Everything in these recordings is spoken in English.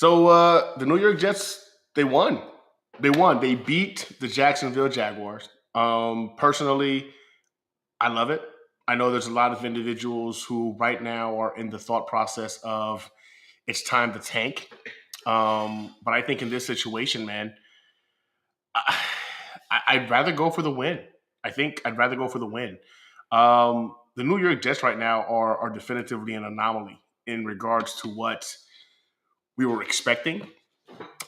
So the New York Jets, they won. They won. They beat the Jacksonville Jaguars. Personally, I love it. I know there's a lot of individuals who right now are in the thought process of it's time to tank. But I think in this situation, man, I'd rather go for the win. I think I'd rather go for the win. The New York Jets right now are definitively an anomaly in regards to what we were expecting.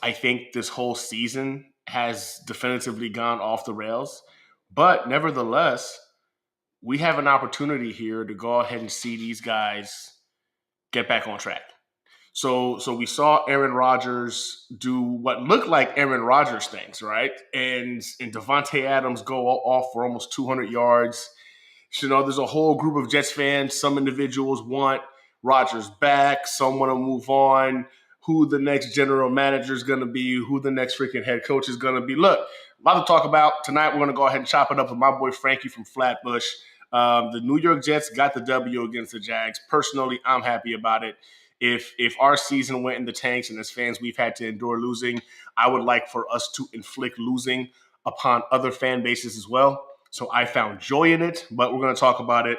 I think this whole season has definitively gone off the rails. But nevertheless, we have an opportunity here to go ahead and see these guys get back on track. So we saw Aaron Rodgers do what looked like Aaron Rodgers things, right? And Devontae Adams go off for almost 200 yards. You know, there's a whole group of Jets fans. Some individuals want Rodgers back. Some want to move on. Who the next general manager is going to be, who the next freaking head coach is going to be. Look, a lot to talk about. Tonight, we're going to go ahead and chop it up with my boy Frankie from Flatbush. The New York Jets got the W against the Jags. Personally, I'm happy about it. If our season went in the tanks and as fans we've had to endure losing, I would like for us to inflict losing upon other fan bases as well. So I found joy in it, but we're going to talk about it.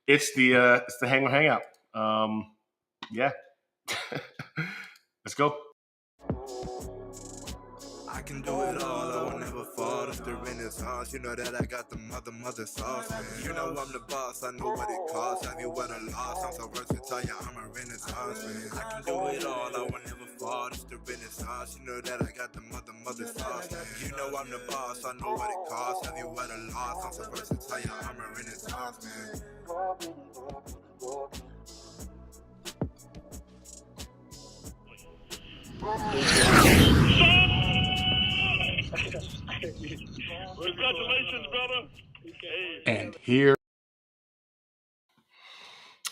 It's the Hangar Hangout. Yeah. Let's go. I can do it all, I will never fall. It's the Renaissance, you know that I got the mother sauce, man. You know I'm the boss, I know what it costs. Have you won a loss? I'm so versatile, yeah, I'm a Renaissance, man. I can do it all, I will never fall. It's the Renaissance, you know that I got the mother sauce, man. You know I'm the boss, I know what it costs. Have you won a loss? I'm so versatile, yeah, I'm a Renaissance, man. Congratulations, brother. And here.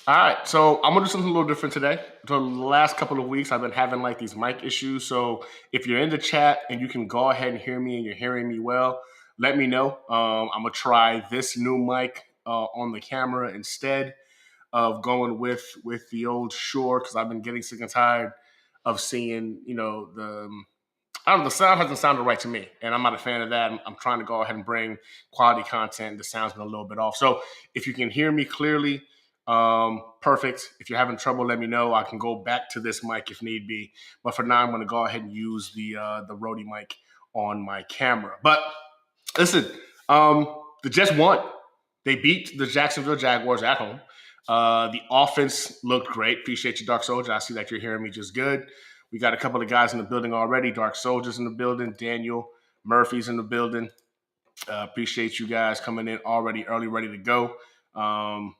All right, so I'm gonna do something a little different today. For the last couple of weeks, I've been having like these mic issues. So if you're in the chat and you can go ahead and hear me and you're hearing me well, let me know. I'm gonna try this new mic on the camera instead of going with the old Shure because I've been getting sick and tired of seeing I don't know, the sound hasn't sounded right to me, and I'm not a fan of that. I'm trying to go ahead and bring quality content. The sound's been a little bit off. So if you can hear me clearly, perfect. If you're having trouble, let me know. I can go back to this mic if need be. But for now, I'm going to go ahead and use the Rode mic on my camera. But listen, the Jets won. They beat the Jacksonville Jaguars at home. The offense looked great. Appreciate you, Dark Soldier. I see that you're hearing me just good. We got a couple of guys in the building already. Dark Soldier's in the building. Daniel Murphy's in the building. Appreciate you guys coming in already early, ready to go. Yeah,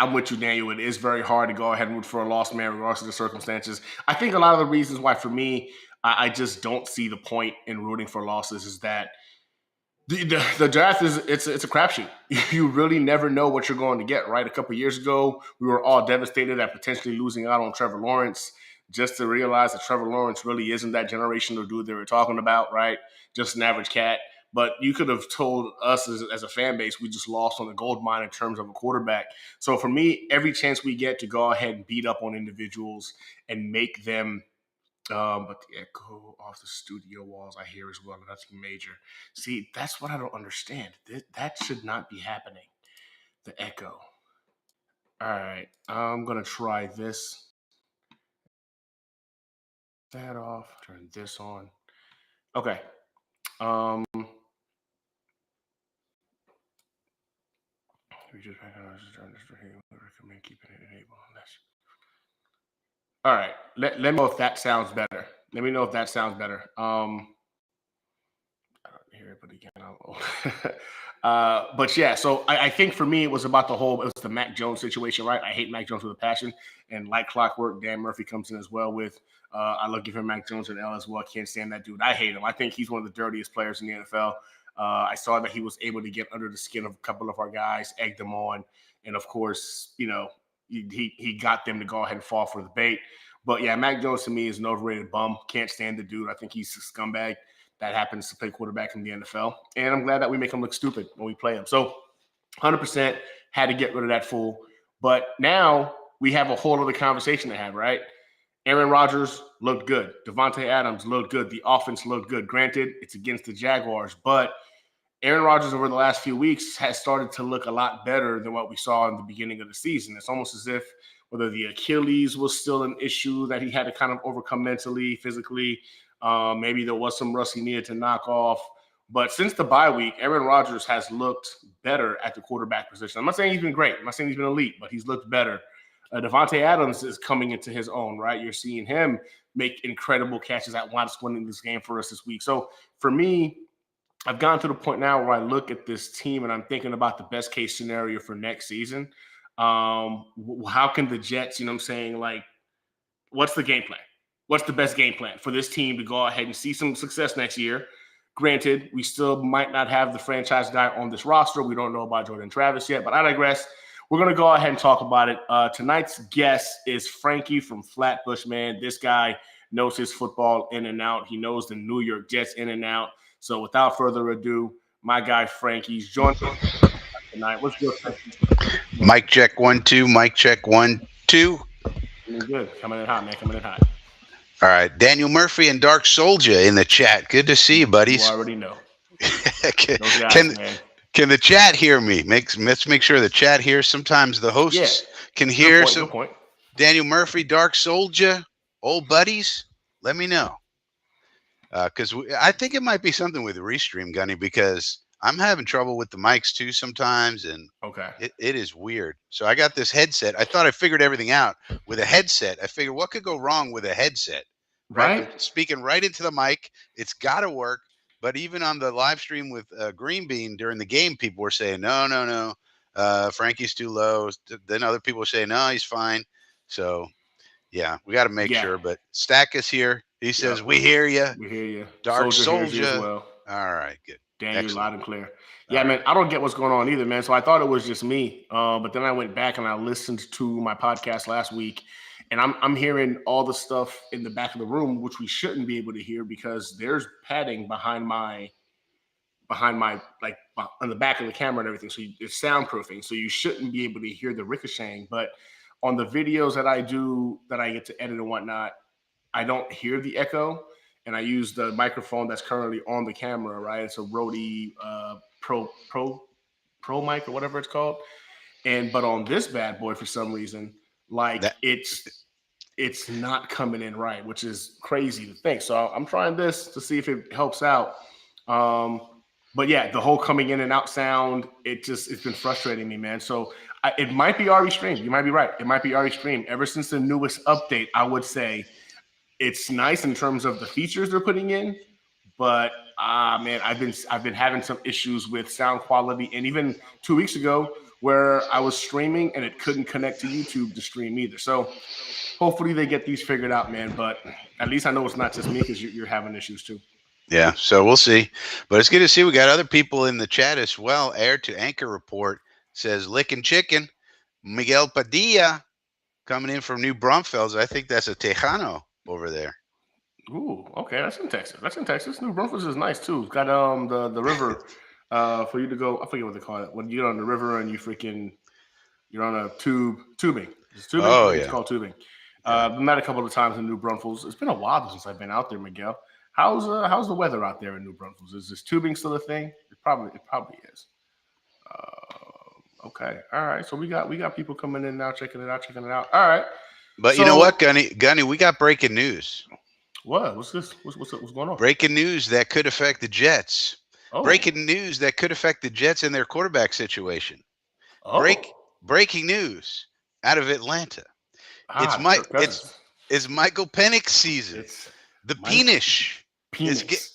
I'm with you, Daniel. It is very hard to go ahead and root for a lost man regardless of the circumstances. I think a lot of the reasons why, for me, I just don't see the point in rooting for losses is that the draft it's a crapshoot. You really never know what you're going to get, right? A couple of years ago, we were all devastated at potentially losing out on Trevor Lawrence, just to realize that Trevor Lawrence really isn't that generational dude they were talking about, right? Just an average cat. But you could have told us as a fan base we just lost on the gold mine in terms of a quarterback. So for me, every chance we get to go ahead and beat up on individuals and make them but the echo off the studio walls I hear as well. Nothing major. See, that's what I don't understand. That should not be happening. The echo. All right, I'm gonna try this. That off. Turn this on. Okay. We just turn this to here. We recommend keeping it enabled unless. All right. Let me know if that sounds better. Let me know if that sounds better. I don't hear it, but again, but yeah, so I think for me, it was about it was the Mac Jones situation, right? I hate Mac Jones with a passion. And like clockwork, Dan Murphy comes in as well with, I love giving Mac Jones an L as well. I can't stand that dude. I hate him. I think he's one of the dirtiest players in the NFL. I saw that he was able to get under the skin of a couple of our guys, egg them on. And of course, he got them to go ahead and fall for the bait. But yeah, Mac Jones to me is an overrated bum. Can't stand the dude. I think he's a scumbag that happens to play quarterback in the NFL. And I'm glad that we make him look stupid when we play him. So 100% had to get rid of that fool. But now we have a whole other conversation to have, right? Aaron Rodgers looked good. Devontae Adams looked good. The offense looked good. Granted, it's against the Jaguars, but Aaron Rodgers over the last few weeks has started to look a lot better than what we saw in the beginning of the season. It's almost as if whether the Achilles was still an issue that he had to kind of overcome mentally, physically, maybe there was some rust he needed to knock off. But since the bye week, Aaron Rodgers has looked better at the quarterback position. I'm not saying he's been great. I'm not saying he's been elite, but he's looked better. Devontae Adams is coming into his own, right? You're seeing him make incredible catches at once winning this game for us this week. So for me, I've gotten to the point now where I look at this team and I'm thinking about the best case scenario for next season. How can the Jets, you know what I'm saying, like, what's the game plan? What's the best game plan for this team to go ahead and see some success next year? Granted, we still might not have the franchise guy on this roster. We don't know about Jordan Travis yet, but I digress. We're going to go ahead and talk about it. Tonight's guest is Frankie from Flatbush, man. This guy knows his football in and out. He knows the New York Jets in and out. So without further ado, my guy Frankie's joining us tonight. What's good, Frankie? Mic check 1 2. Mic check 1 2. Good. Coming in hot, man. Coming in hot. All right, Daniel Murphy and Dark Soldier in the chat. Good to see you, buddies. You already know. can, Those guys, can, man. can the chat hear me? Let's make sure the chat hears. Sometimes the hosts can hear. Good point. Daniel Murphy, Dark Soldier, old buddies, let me know. Because I think it might be something with the Restream, Gunny, because I'm having trouble with the mics too sometimes, and it is weird. So I got this headset. I thought I figured everything out with a headset. I figured what could go wrong with a headset, right? I'm speaking right into the mic. It's got to work. But even on the live stream with Green Bean during the game, people were saying, no, Frankie's too low. Then other people were saying, no, he's fine. So, yeah, we got to make sure. But Stack is here. He says, we hear you. We hear you. Dark Soldier. As well. All right, good. Daniel, loud and clear. Yeah, man, I don't get what's going on either, man. So I thought it was just me. But then I went back and I listened to my podcast last week. And I'm hearing all the stuff in the back of the room, which we shouldn't be able to hear because there's padding behind my like on the back of the camera and everything. So it's soundproofing. So you shouldn't be able to hear the ricocheting. But on the videos that I do, that I get to edit and whatnot, I don't hear the echo. And I use the microphone that's currently on the camera, right? It's a Rode Pro mic or whatever it's called. But on this bad boy, for some reason, it's not coming in right, which is crazy to think. So I'm trying this to see if it helps out. But yeah, the whole coming in and out sound, it's been frustrating me, man. So it might be already streamed. You might be right. It might be already streamed. Ever since the newest update, I would say it's nice in terms of the features they're putting in. But man, I've been having some issues with sound quality, and even 2 weeks ago, where I was streaming and it couldn't connect to YouTube to stream either. So hopefully they get these figured out, man. But at least I know it's not just me because you're having issues too. Yeah, so we'll see. But it's good to see we got other people in the chat as well. Air to Anchor Report says licking chicken. Miguel Padilla coming in from New Braunfels. I think that's a Tejano over there. Ooh, okay, that's in Texas. New Braunfels is nice too. It's got the river for you to go. I forget what they call it. When you get on the river and you're on a tubing. It's tubing. Oh, It's called tubing. I've met a couple of times in New Braunfels. It's been a while since I've been out there, Miguel. How's the weather out there in New Braunfels? Is this tubing still a thing? It probably is. Okay, all right. So we got people coming in now, checking it out. All right. But you know what, Gunny, we got breaking news. What? What's this? What's going on? Breaking news that could affect the Jets. Oh. Breaking news that could affect the Jets and their quarterback situation. Oh. Breaking news out of Atlanta. It's Michael Penix season. It's the penis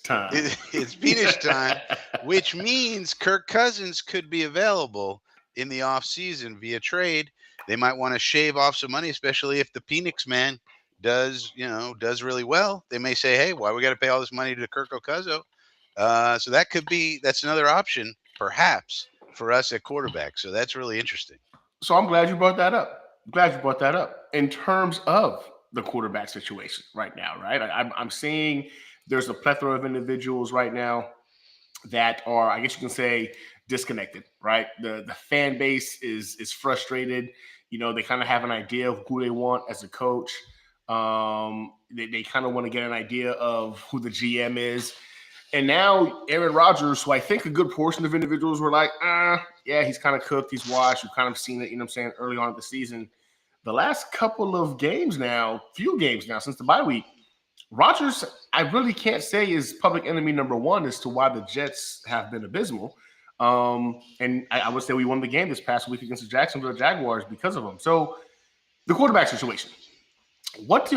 time. It's penis time, which means Kirk Cousins could be available in the offseason via trade. They might want to shave off some money, especially if the Penix man does really well. They may say, hey, why we got to pay all this money to Kirk Cousins? So that's another option, perhaps, for us at quarterback. So that's really interesting. So I'm glad you brought that up. In terms of the quarterback situation right now, right? I'm seeing there's a plethora of individuals right now that are, I guess you can say, disconnected, right? The fan base is frustrated. They kind of have an idea of who they want as a coach. They kind of want to get an idea of who the GM is. And now Aaron Rodgers, who I think a good portion of individuals were like, yeah, he's kind of cooked, he's washed. You've kind of seen it, you know what I'm saying, early on in the season. The last couple of games now, few games now since the bye week, Rodgers, I really can't say is public enemy number one as to why the Jets have been abysmal. And I would say we won the game this past week against the Jacksonville Jaguars because of him. So the quarterback situation.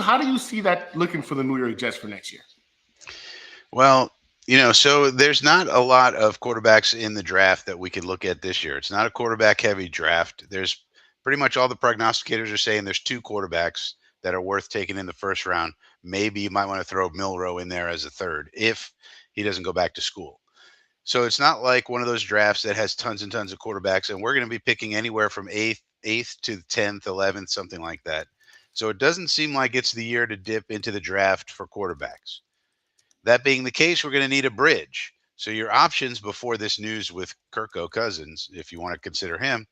How do you see that looking for the New York Jets for next year? Well, so there's not a lot of quarterbacks in the draft that we could look at this year. It's not a quarterback heavy draft. There's pretty much all the prognosticators are saying there's two quarterbacks that are worth taking in the first round. Maybe you might want to throw Milroe in there as a third if he doesn't go back to school. So it's not like one of those drafts that has tons and tons of quarterbacks, and we're going to be picking anywhere from eighth to 10th, 11th, something like that. So it doesn't seem like it's the year to dip into the draft for quarterbacks. That being the case, we're going to need a bridge. So your options before this news with Kirko Cousins, if you want to consider him,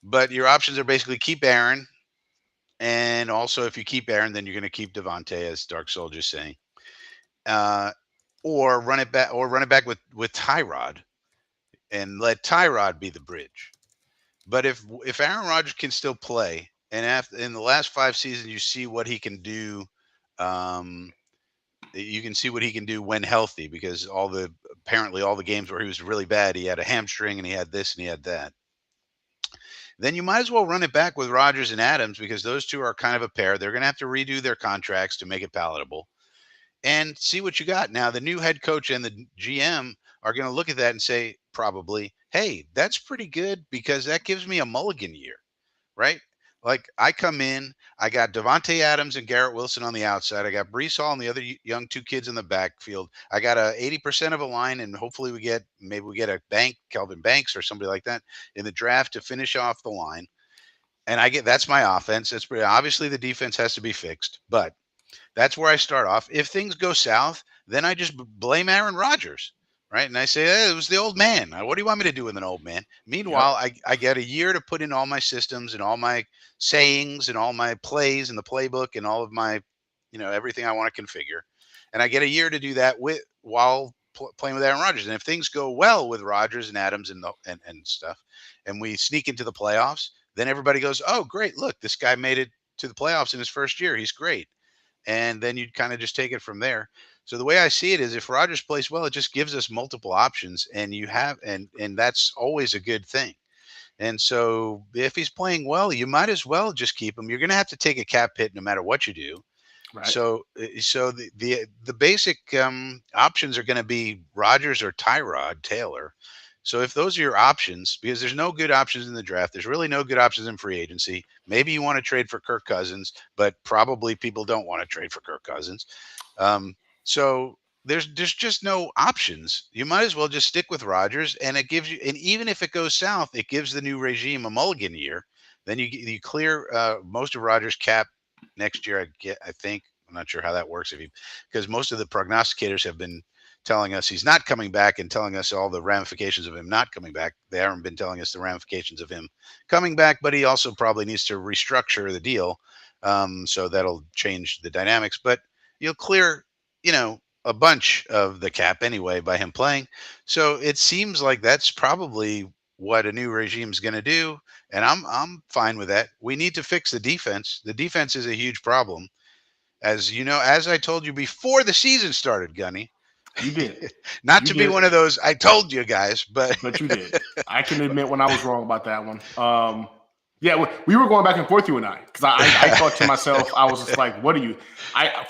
but your options are basically keep Aaron, and also if you keep Aaron, then you're going to keep Devontae, as Dark Soldier's saying, or run it back with Tyrod, and let Tyrod be the bridge. But if Aaron Rodgers can still play, and in the last 5 seasons you see what he can do. You can see what he can do when healthy, because apparently all the games where he was really bad, he had a hamstring and he had this and he had that. Then you might as well run it back with Rodgers and Adams, because those two are kind of a pair. They're going to have to redo their contracts to make it palatable and see what you got. Now, the new head coach and the GM are going to look at that and say, probably, hey, that's pretty good because that gives me a mulligan year, right? Like I come in, I got Devontae Adams and Garrett Wilson on the outside. I got Brees Hall and the other young two kids in the backfield. I got a 80% of a line, and hopefully we get a Kelvin Banks or somebody like that in the draft to finish off the line. And that's my offense. That's pretty obviously the defense has to be fixed, but that's where I start off. If things go south, then I just blame Aaron Rodgers. Right. And I say, hey, it was the old man. What do you want me to do with an old man? Meanwhile, Yep. I get a year to put in all my systems and all my sayings and all my plays and the playbook and all of my, everything I want to configure. And I get a year to do that while playing with Aaron Rodgers. And if things go well with Rodgers and Adams and stuff, and we sneak into the playoffs, then everybody goes, oh, great. Look, this guy made it to the playoffs in his first year. He's great. And then you'd kind of just take it from there. So the way I see it is, if Rodgers plays well, it just gives us multiple options, and and that's always a good thing. And so if he's playing well, you might as well just keep him. You're going to have to take a cap hit no matter what you do. Right. So the basic options are going to be Rodgers or Tyrod Taylor. So if those are your options, because there's no good options in the draft, there's really no good options in free agency. Maybe you want to trade for Kirk Cousins, but probably people don't want to trade for Kirk Cousins. So there's just no options. You might as well just stick with Rodgers, and it gives you. And even if it goes south, it gives the new regime a mulligan year. Then you clear most of Rodgers' cap next year. I think I'm not sure how that works because most of the prognosticators have been telling us he's not coming back and telling us all the ramifications of him not coming back. They haven't been telling us the ramifications of him coming back, but he also probably needs to restructure the deal. So that'll change the dynamics, but you'll clear, a bunch of the cap anyway by him playing. So it seems like that's probably what a new regime is going to do. And I'm fine with that. We need to fix the defense. The defense is a huge problem. As you know, as I told you before the season started, Gunny. You did. Not You to be did. one of those I told you guys, but you did. I can admit when I was wrong about that one. Yeah, we were going back and forth, you and I, because I thought to myself, I was just like, what are you?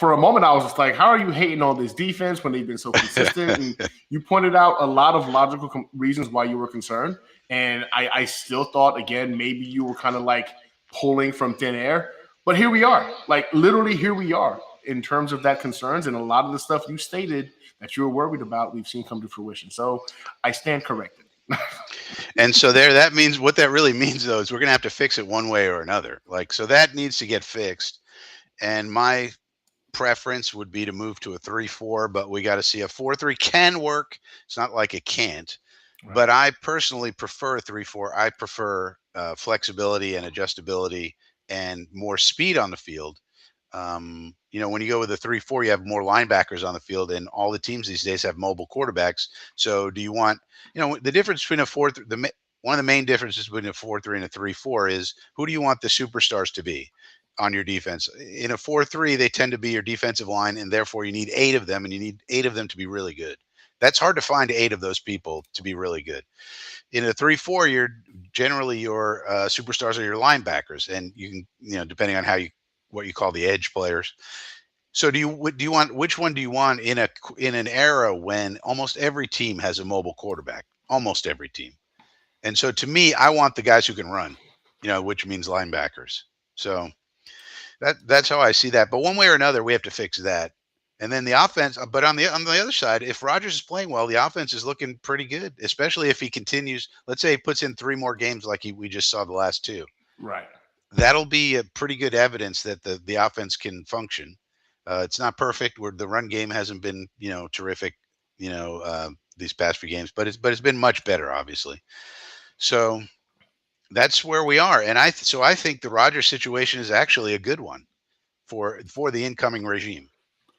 For a moment, I was just like, how are you hating on this defense when they've been so consistent? And you pointed out a lot of logical reasons why you were concerned. And I still thought, again, maybe you were kind of like pulling from thin air. But here we are. Like, literally, here we are in terms of that concerns. And a lot of the stuff you stated that you were worried about, we've seen come to fruition. So I stand corrected. And so that means what that really means, though, is we're going to have to fix it one way or another. So that needs to get fixed. And my preference would be to move to a 3-4, but we got to see a 4-3 can work. It's not like it can't. Right. But I personally prefer 3-4. I prefer flexibility and adjustability and more speed on the field. When you go with a 3-4, you have more linebackers on the field, and all the teams these days have mobile quarterbacks. So, do you want, the difference between a 4, one of the main differences between a 4-3 and a 3-4 is who do you want the superstars to be on your defense? In a 4-3, they tend to be your defensive line, and therefore you need 8 of them, and you need 8 of them to be really good. That's hard to find 8 of those people to be really good. In a 3-4, you're generally your superstars are your linebackers, and you can, depending on what you call the edge players. So do you want, which one do you want in an era when almost every team has a mobile quarterback, almost every team? And so to me, I want the guys who can run, which means linebackers. So that's how I see that. But one way or another, we have to fix that. And then the offense, but on the other side, if Rodgers is playing well, the offense is looking pretty good, especially if he continues. Let's say he puts in 3 more games like we just saw the last 2. Right. That'll be a pretty good evidence that the offense can function. It's not perfect. Where the run game hasn't been terrific, these past few games, but it's been much better, obviously. So that's where we are, and I think the Rodgers situation is actually a good one for the incoming regime.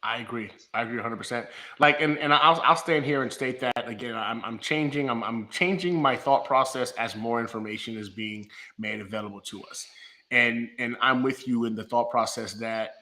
I agree. I agree 100%. Like, and I'll stand here and state that again. I'm changing. I'm changing my thought process as more information is being made available to us, and I'm with you in the thought process that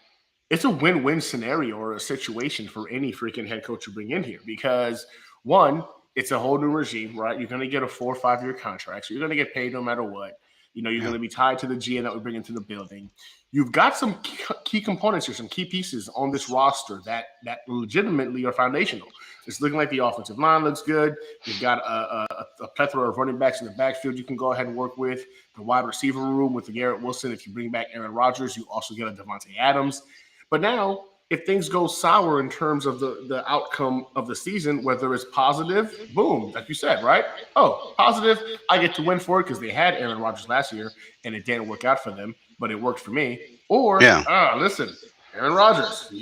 it's a win-win scenario or a situation for any freaking head coach you bring in here because one, it's a whole new regime, right? You're going to get a 4 or 5 year contract, so you're going to get paid no matter what. You're going to be tied to the GM that we bring into the building. You've got some key components here, some key pieces on this roster that legitimately are foundational. It's looking like the offensive line looks good. You've got a plethora of running backs in the backfield you can go ahead and work with. The wide receiver room with the Garrett Wilson. If you bring back Aaron Rodgers, you also get a Devontae Adams. But now, if things go sour in terms of the outcome of the season, whether it's positive, boom, like you said, right? Oh, positive, I get to win for it because they had Aaron Rodgers last year and it didn't work out for them, but it worked for me. Or, Yeah. listen, Aaron Rodgers,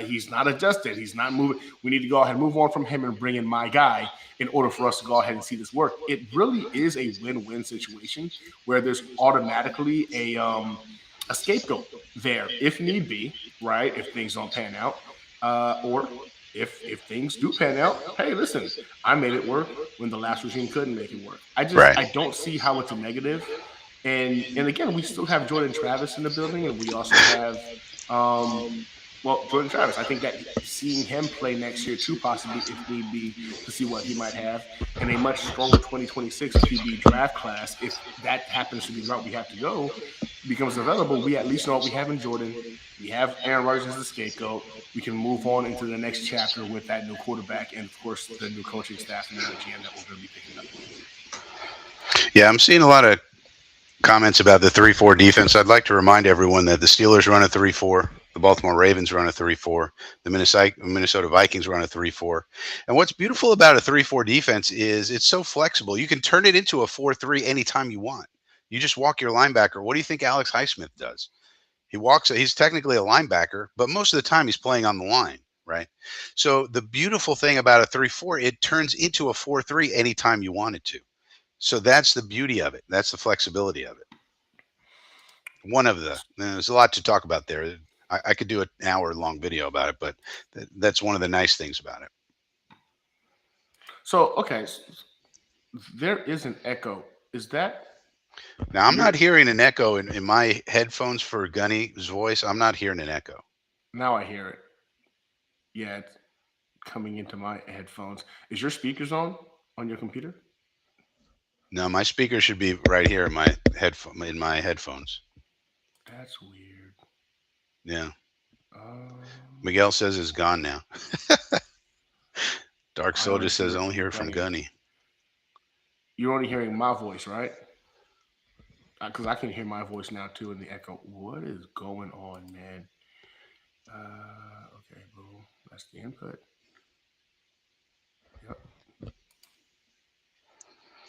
he's not adjusted. He's not moving. We need to go ahead and move on from him and bring in my guy in order for us to go ahead and see this work. It really is a win-win situation where there's automatically a scapegoat there if need be, right? If things don't pan out, or if things do pan out, hey, listen, I made it work when the last regime couldn't make it work. Right. I don't see how it's a negative. And again, we still have Jordan Travis in the building, and we also have Jordan Travis. I think that seeing him play next year too, possibly if need be, to see what he might have, and a much stronger 2026 QB draft class, if that happens to be the route we have to go, becomes available, we at least know what we have in Jordan. We have Aaron Rodgers as the scapegoat. We can move on into the next chapter with that new quarterback and, of course, the new coaching staff and the GM that we're going to be picking up. Yeah, I'm seeing a lot of comments about the 3-4 defense. I'd like to remind everyone that the Steelers run a 3-4, the Baltimore Ravens run a 3-4, the Minnesota Vikings run a 3-4. And what's beautiful about a 3-4 defense is it's so flexible. You can turn it into a 4-3 anytime you want. You just walk your linebacker. What do you think Alex Highsmith does? He's technically a linebacker, but most of the time he's playing on the line, right? So the beautiful thing about a 3-4, it turns into a 4-3 anytime you want it to. So that's the beauty of it. That's the flexibility of it. There's a lot to talk about there. I could do an hour-long video about it, but that's one of the nice things about it. So, okay, there is an echo. Is that? Now, I'm not hearing an echo in my headphones for Gunny's voice. I'm not hearing an echo. Now I hear it. Yeah, it's coming into my headphones. Is your speakers on your computer? No, my speaker should be right here in my headphones. That's weird. Yeah. Miguel says it's gone now. Dark Soldier says only hear it from Gunny. You're only hearing my voice, right? Because I can hear my voice now too in the echo. What is going on, man? Okay, boom. That's the input. Yep.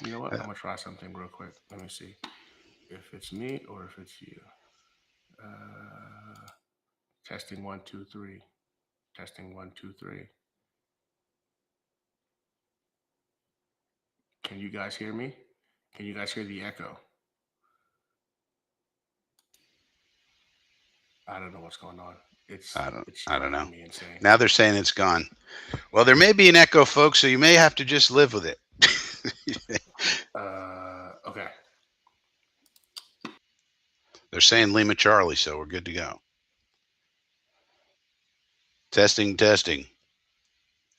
You know what? I'm gonna try something real quick. Let me see if it's me or if it's you. Testing 1 2 3. Testing 1 2 3. Can you guys hear me? Can you guys hear the echo? I don't know what's going on. I don't. It's I don't know. driving me insane. Now they're saying it's gone. Well, there may be an echo, folks, so you may have to just live with it. Okay. They're saying Lima Charlie, so we're good to go. Testing, testing,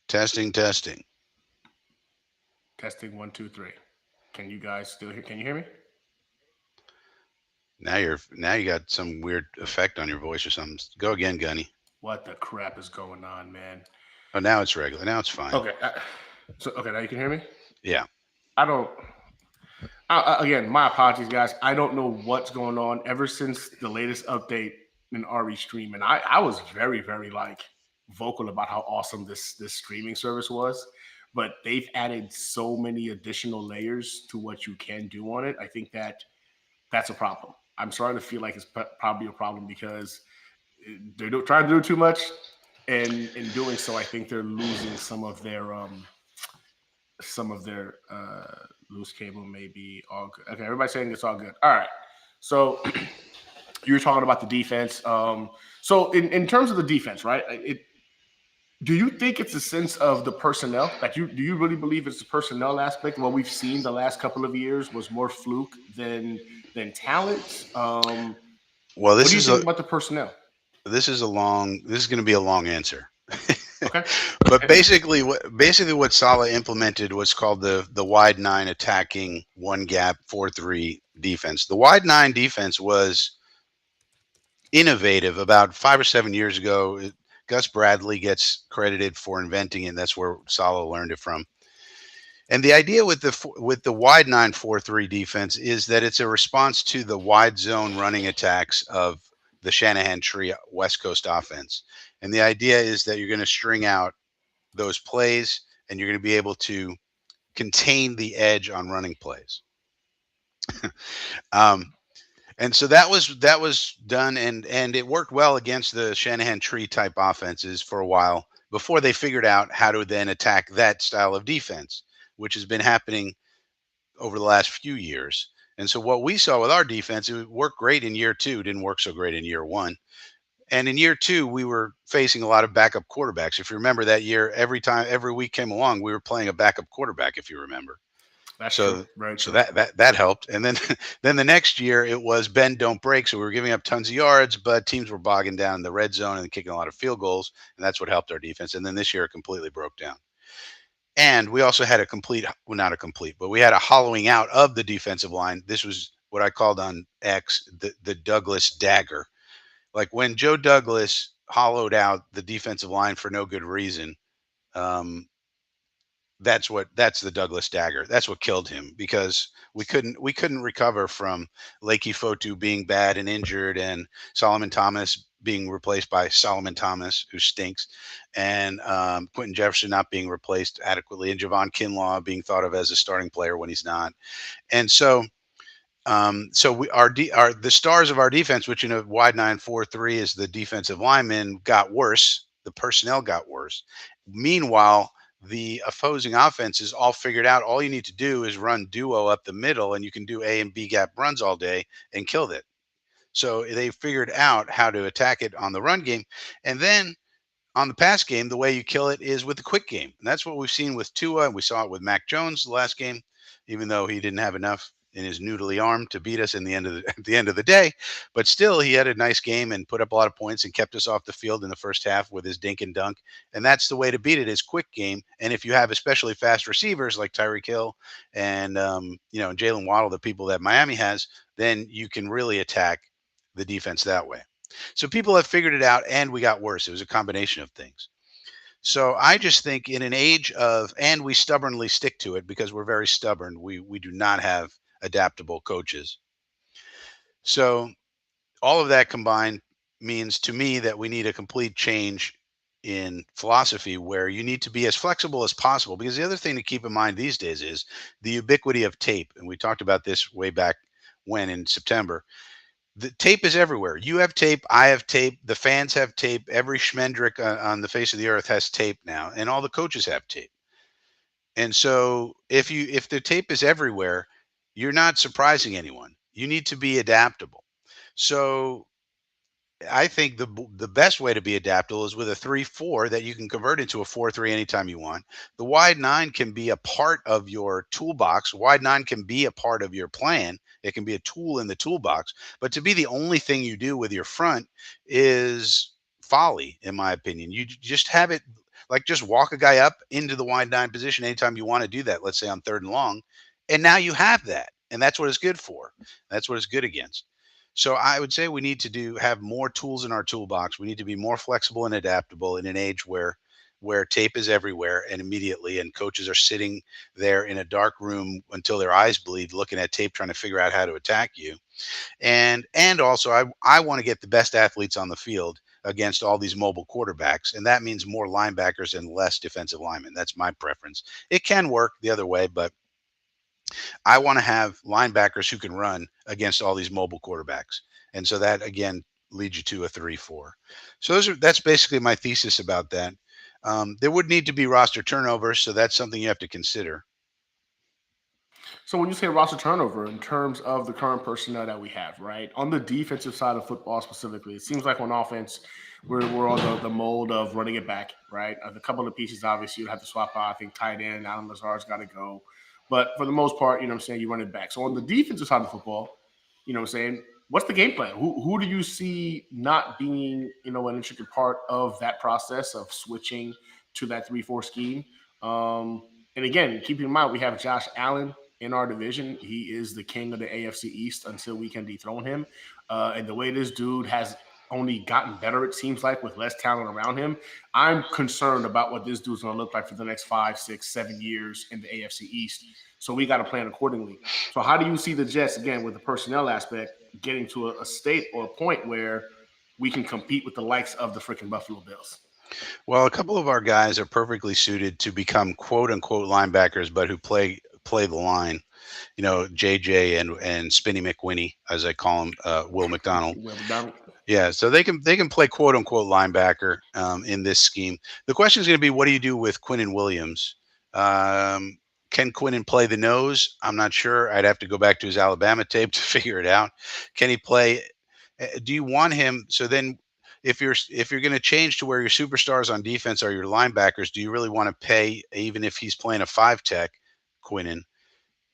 testing, testing. Testing one, two, three. Can you guys still hear? Can you hear me? Now you got some weird effect on your voice or something. Go again, Gunny. What the crap is going on, man? Oh, now it's regular. Now it's fine. Okay. So okay, now you can hear me. Yeah. I don't. Again, my apologies, guys. I don't know what's going on. Ever since the latest update in RE Stream, and I was very, very like vocal about how awesome this streaming service was. But they've added so many additional layers to what you can do on it. I think that's a problem. I'm starting to feel like it's probably a problem because they're trying to do too much, and in doing so, I think they're losing some of their loose cable may be all good. Okay, everybody's saying it's all good. All right. So you were talking about the defense. So in terms of the defense, right? Do you think it's a sense of the personnel? Like, do you really believe it's the personnel aspect? What we've seen the last couple of years was more fluke than talent. Well, What this do you is think a about the personnel? this is a long. This is going to be a long answer. Okay. But basically what Salah implemented was called the wide nine attacking one gap 4-3 defense. The wide nine defense was innovative about 5 or 7 years ago. Gus Bradley gets credited for inventing it. That's where Salah learned it from. And the idea with the wide 9-4-3 defense is that it's a response to the wide zone running attacks of the Shanahan tree West Coast offense. And the idea is that you're going to string out those plays and you're going to be able to contain the edge on running plays. um, and so that was done, and it worked well against the Shanahan tree type offenses for a while before they figured out how to then attack that style of defense, which has been happening over the last few years. And so what we saw with our defense, it worked great in year two, didn't work so great in year one. And in year two, we were facing a lot of backup quarterbacks. If you remember that year, every week came along, we were playing a backup quarterback, if you remember. That's true. So Very so true. that helped. And then then the next year it was bend don't break. So we were giving up tons of yards, but teams were bogging down in the red zone and kicking a lot of field goals, and that's what helped our defense. And then this year it completely broke down. And we also had not a complete, but we had a hollowing out of the defensive line. This was what I called on X the Douglas dagger. Like when Joe Douglas hollowed out the defensive line for no good reason, um, that's the Douglas dagger. That's what killed him because we couldn't recover from Lakey Fotu being bad and injured and Solomon Thomas being replaced by Solomon Thomas, who stinks, and Quentin Jefferson not being replaced adequately, and Javon Kinlaw being thought of as a starting player when he's not. And so our the stars of our defense, which in a wide 9-4-3 is the defensive linemen, got worse. The personnel got worse. Meanwhile, the opposing offenses all figured out all you need to do is run duo up the middle, and you can do A and B gap runs all day and kill it. So they figured out how to attack it on the run game, and then on the pass game, the way you kill it is with the quick game. And that's what we've seen with Tua, and we saw it with Mac Jones the last game, even though he didn't have enough in his noodly arm to beat us in the end of at the end of the day. But still, he had a nice game and put up a lot of points and kept us off the field in the first half with his dink and dunk. And that's the way to beat it is quick game. And if you have especially fast receivers like Tyreek Hill and Jalen Waddle, the people that Miami has, then you can really attack the defense that way. So people have figured it out, and we got worse. It was a combination of things. So I just think in an age of, and we stubbornly stick to it because we're very stubborn. We do not have adaptable coaches. So all of that combined means to me that we need a complete change in philosophy where you need to be as flexible as possible. Because the other thing to keep in mind these days is the ubiquity of tape. And we talked about this way back when in September. The tape is everywhere. You have tape. I have tape. The fans have tape. Every schmendrick on the face of the earth has tape now, and all the coaches have tape. And so, if the tape is everywhere, you're not surprising anyone. You need to be adaptable. So I think the best way to be adaptable is with a 3-4 that you can convert into a 4-3 anytime you want. The wide nine can be a part of your toolbox. Wide nine can be a part of your plan. It can be a tool in the toolbox. But to be the only thing you do with your front is folly, in my opinion. You just have it like just walk a guy up into the wide nine position anytime you want to do that. Let's say on third and long, and now you have that, and that's what it's good for. That's what it's good against. So I would say we need to have more tools in our toolbox. We need to be more flexible and adaptable in an age where tape is everywhere and immediately, and coaches are sitting there in a dark room until their eyes bleed looking at tape trying to figure out how to attack you. And also I want to get the best athletes on the field against all these mobile quarterbacks, and that means more linebackers and less defensive linemen. That's my preference. It can work the other way, but I want to have linebackers who can run against all these mobile quarterbacks. And so that again leads you to a 3-4. So that's basically my thesis about that. There would need to be roster turnovers, so that's something you have to consider. So when you say roster turnover, in terms of the current personnel that we have, right on the defensive side of football specifically, it seems like on offense we're on the mold of running it back, right? A couple of pieces, obviously, you'd have to swap out. I think tight end, Alan Lazard's got to go, but for the most part, you know what I'm saying, you run it back. So on the defensive side of football, you know what I'm saying, what's the game plan? Who do you see not being, an intricate part of that process of switching to that 3-4 scheme? And again, keep in mind we have Josh Allen in our division. He is the king of the AFC East until we can dethrone him. And the way this dude has only gotten better, it seems like, with less talent around him, I'm concerned about what this dude's going to look like for the next 5, 6, 7 years in the AFC East. So we got to plan accordingly. So how do you see the Jets, again, with the personnel aspect, getting to a state or a point where we can compete with the likes of the freaking Buffalo Bills? Well, a couple of our guys are perfectly suited to become quote unquote linebackers, but who play the line. JJ and Spinny McWinney, as I call him, Will McDonald. Will McDonald. Yeah, so they can play quote unquote linebacker in this scheme. The question is going to be, what do you do with Quinnen Williams? Can Quinnen play the nose? I'm not sure. I'd have to go back to his Alabama tape to figure it out. Can he play? Do you want him? So then, if you're going to change to where your superstars on defense are your linebackers, do you really want to pay, even if he's playing a 5-tech, Quinnen?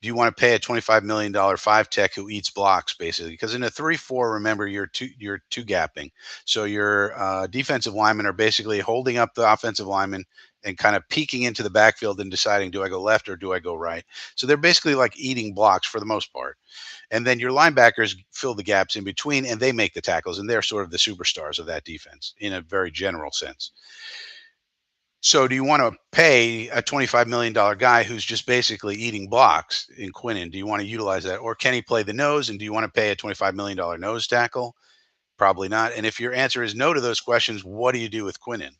Do you want to pay a $25 million 5-tech who eats blocks, basically? Because in a 3-4, remember, you're two gapping. So your defensive linemen are basically holding up the offensive linemen and kind of peeking into the backfield and deciding, do I go left or do I go right? So they're basically like eating blocks for the most part. And then your linebackers fill the gaps in between, and they make the tackles, and they're sort of the superstars of that defense in a very general sense. So do you want to pay a $25 million guy who's just basically eating blocks in Quinnen? Do you want to utilize that? Or can he play the nose? And do you want to pay a $25 million nose tackle? Probably not. And if your answer is no to those questions, what do you do with Quinnen?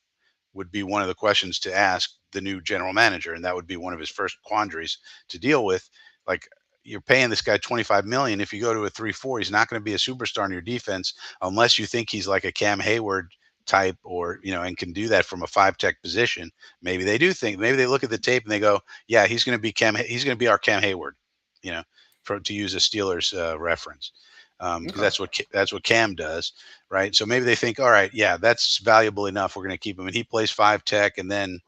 Would be one of the questions to ask the new general manager. And that would be one of his first quandaries to deal with. Like, you're paying this guy $25 million. If you go to a 3-4, he's not going to be a superstar in your defense unless you think he's like a Cam Hayward type, or and can do that from a 5-tech position. Maybe they look at the tape and they go, yeah, he's going to be our Cam Hayward, to use a Steelers reference, because that's what Cam does, right? So maybe they think, all right, yeah, that's valuable enough, we're going to keep him, and he plays 5-tech, and then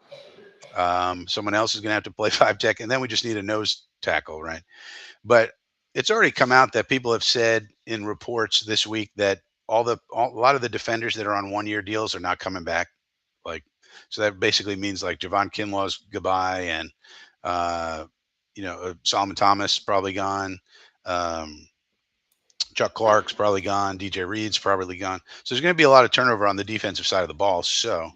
someone else is going to have to play 5-tech, and then we just need a nose tackle, right? But it's already come out that people have said in reports this week that a lot of the defenders that are on 1-year deals are not coming back. So that basically means like Javon Kinlaw's goodbye, and Solomon Thomas probably gone. Chuck Clark's probably gone. DJ Reed's probably gone. So there's going to be a lot of turnover on the defensive side of the ball. So,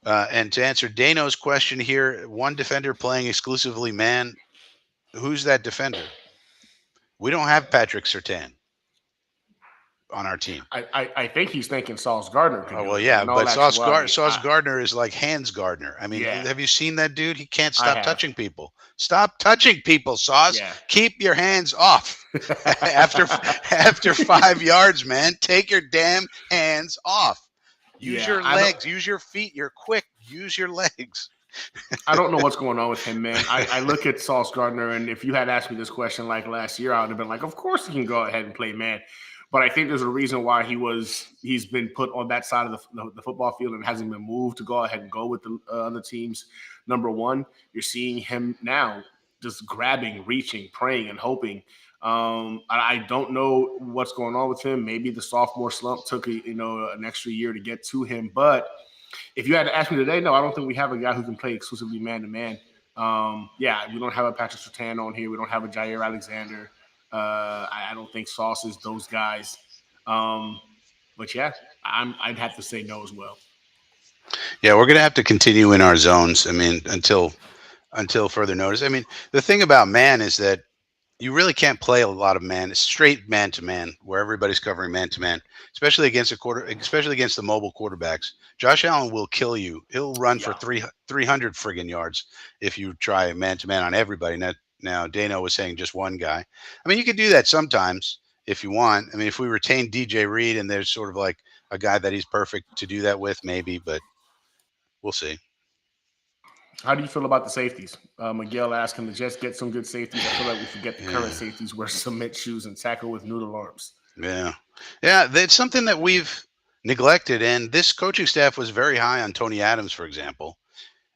and to answer Dano's question here, one defender playing exclusively man. Who's that defender? We don't have Patrick Surtain on our team. I think he's thinking Sauce Gardner. Oh, well, yeah, but Sauce Gardner is like Hans Gardner. I mean, Have you seen that dude? He can't stop touching people. Stop touching people, Sauce. Yeah. Keep your hands off. after 5 yards, man, take your damn hands off. Use your legs. Use your feet. You're quick. Use your legs. I don't know what's going on with him, man. I look at Sauce Gardner, and if you had asked me this question like last year, I would have been like, of course he can go ahead and play man. But I think there's a reason why he's been put on that side of the football field and hasn't been moved to go ahead and go with the other team's number one. You're seeing him now just grabbing, reaching, praying, and hoping. I don't know what's going on with him. Maybe the sophomore slump took an extra year to get to him. But if you had to ask me today, no, I don't think we have a guy who can play exclusively man to man. Yeah, we don't have a Patrick Sertan on here. We don't have a Jair Alexander. I don't think Sauce is those guys. Um, but yeah, I'd have to say no as well. Yeah, we're gonna have to continue in our zones. I mean, until further notice. I mean, the thing about man is that you really can't play a lot of man straight man to man where everybody's covering man to man, especially against the mobile quarterbacks. Josh Allen will kill you. He'll run for Yeah. 300 friggin' yards if you try man to man on everybody. Now Dano was saying just one guy. I mean, you could do that sometimes if you want. I mean, if we retain DJ Reed and there's sort of like a guy that he's perfect to do that with, maybe, but we'll see. How do you feel about the safeties? Miguel asking the Jets get some good safeties. I feel like we forget the current Yeah. safeties wear cement shoes and tackle with noodle arms. Yeah. Yeah. That's something that we've neglected. And this coaching staff was very high on Tony Adams, for example.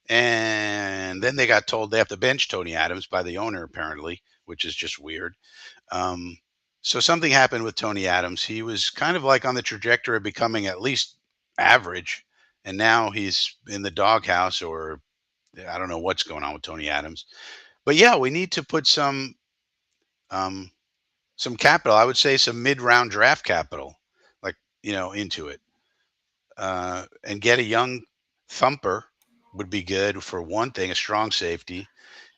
And then they got told they have to bench Tony Adams by the owner, apparently, which is just weird. Um, so something happened with Tony Adams. He was kind of like on the trajectory of becoming at least average. And now he's in the doghouse, or I don't know what's going on with Tony Adams. But yeah, we need to put um, some capital. I would say some mid-round draft capital, like into it, and get a young thumper would be good for one thing, a strong safety,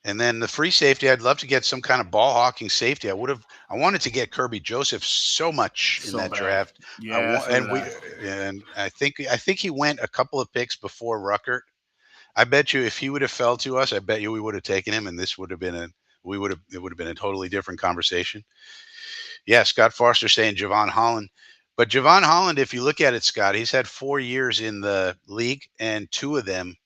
and then the free safety. I'd love to get some kind of ball hawking safety. I wanted to get Kirby Joseph so much in So that bad. draft. Yeah, so did I. And I think he went a couple of picks before Ruckert. I bet you if he would have fell to us, I bet you we would have taken him, and this would have been it would have been a totally different conversation. Yeah, Scott Foster saying Javon Holland. But Javon Holland, if you look at it, Scott, he's had 4 years in the league, and two of them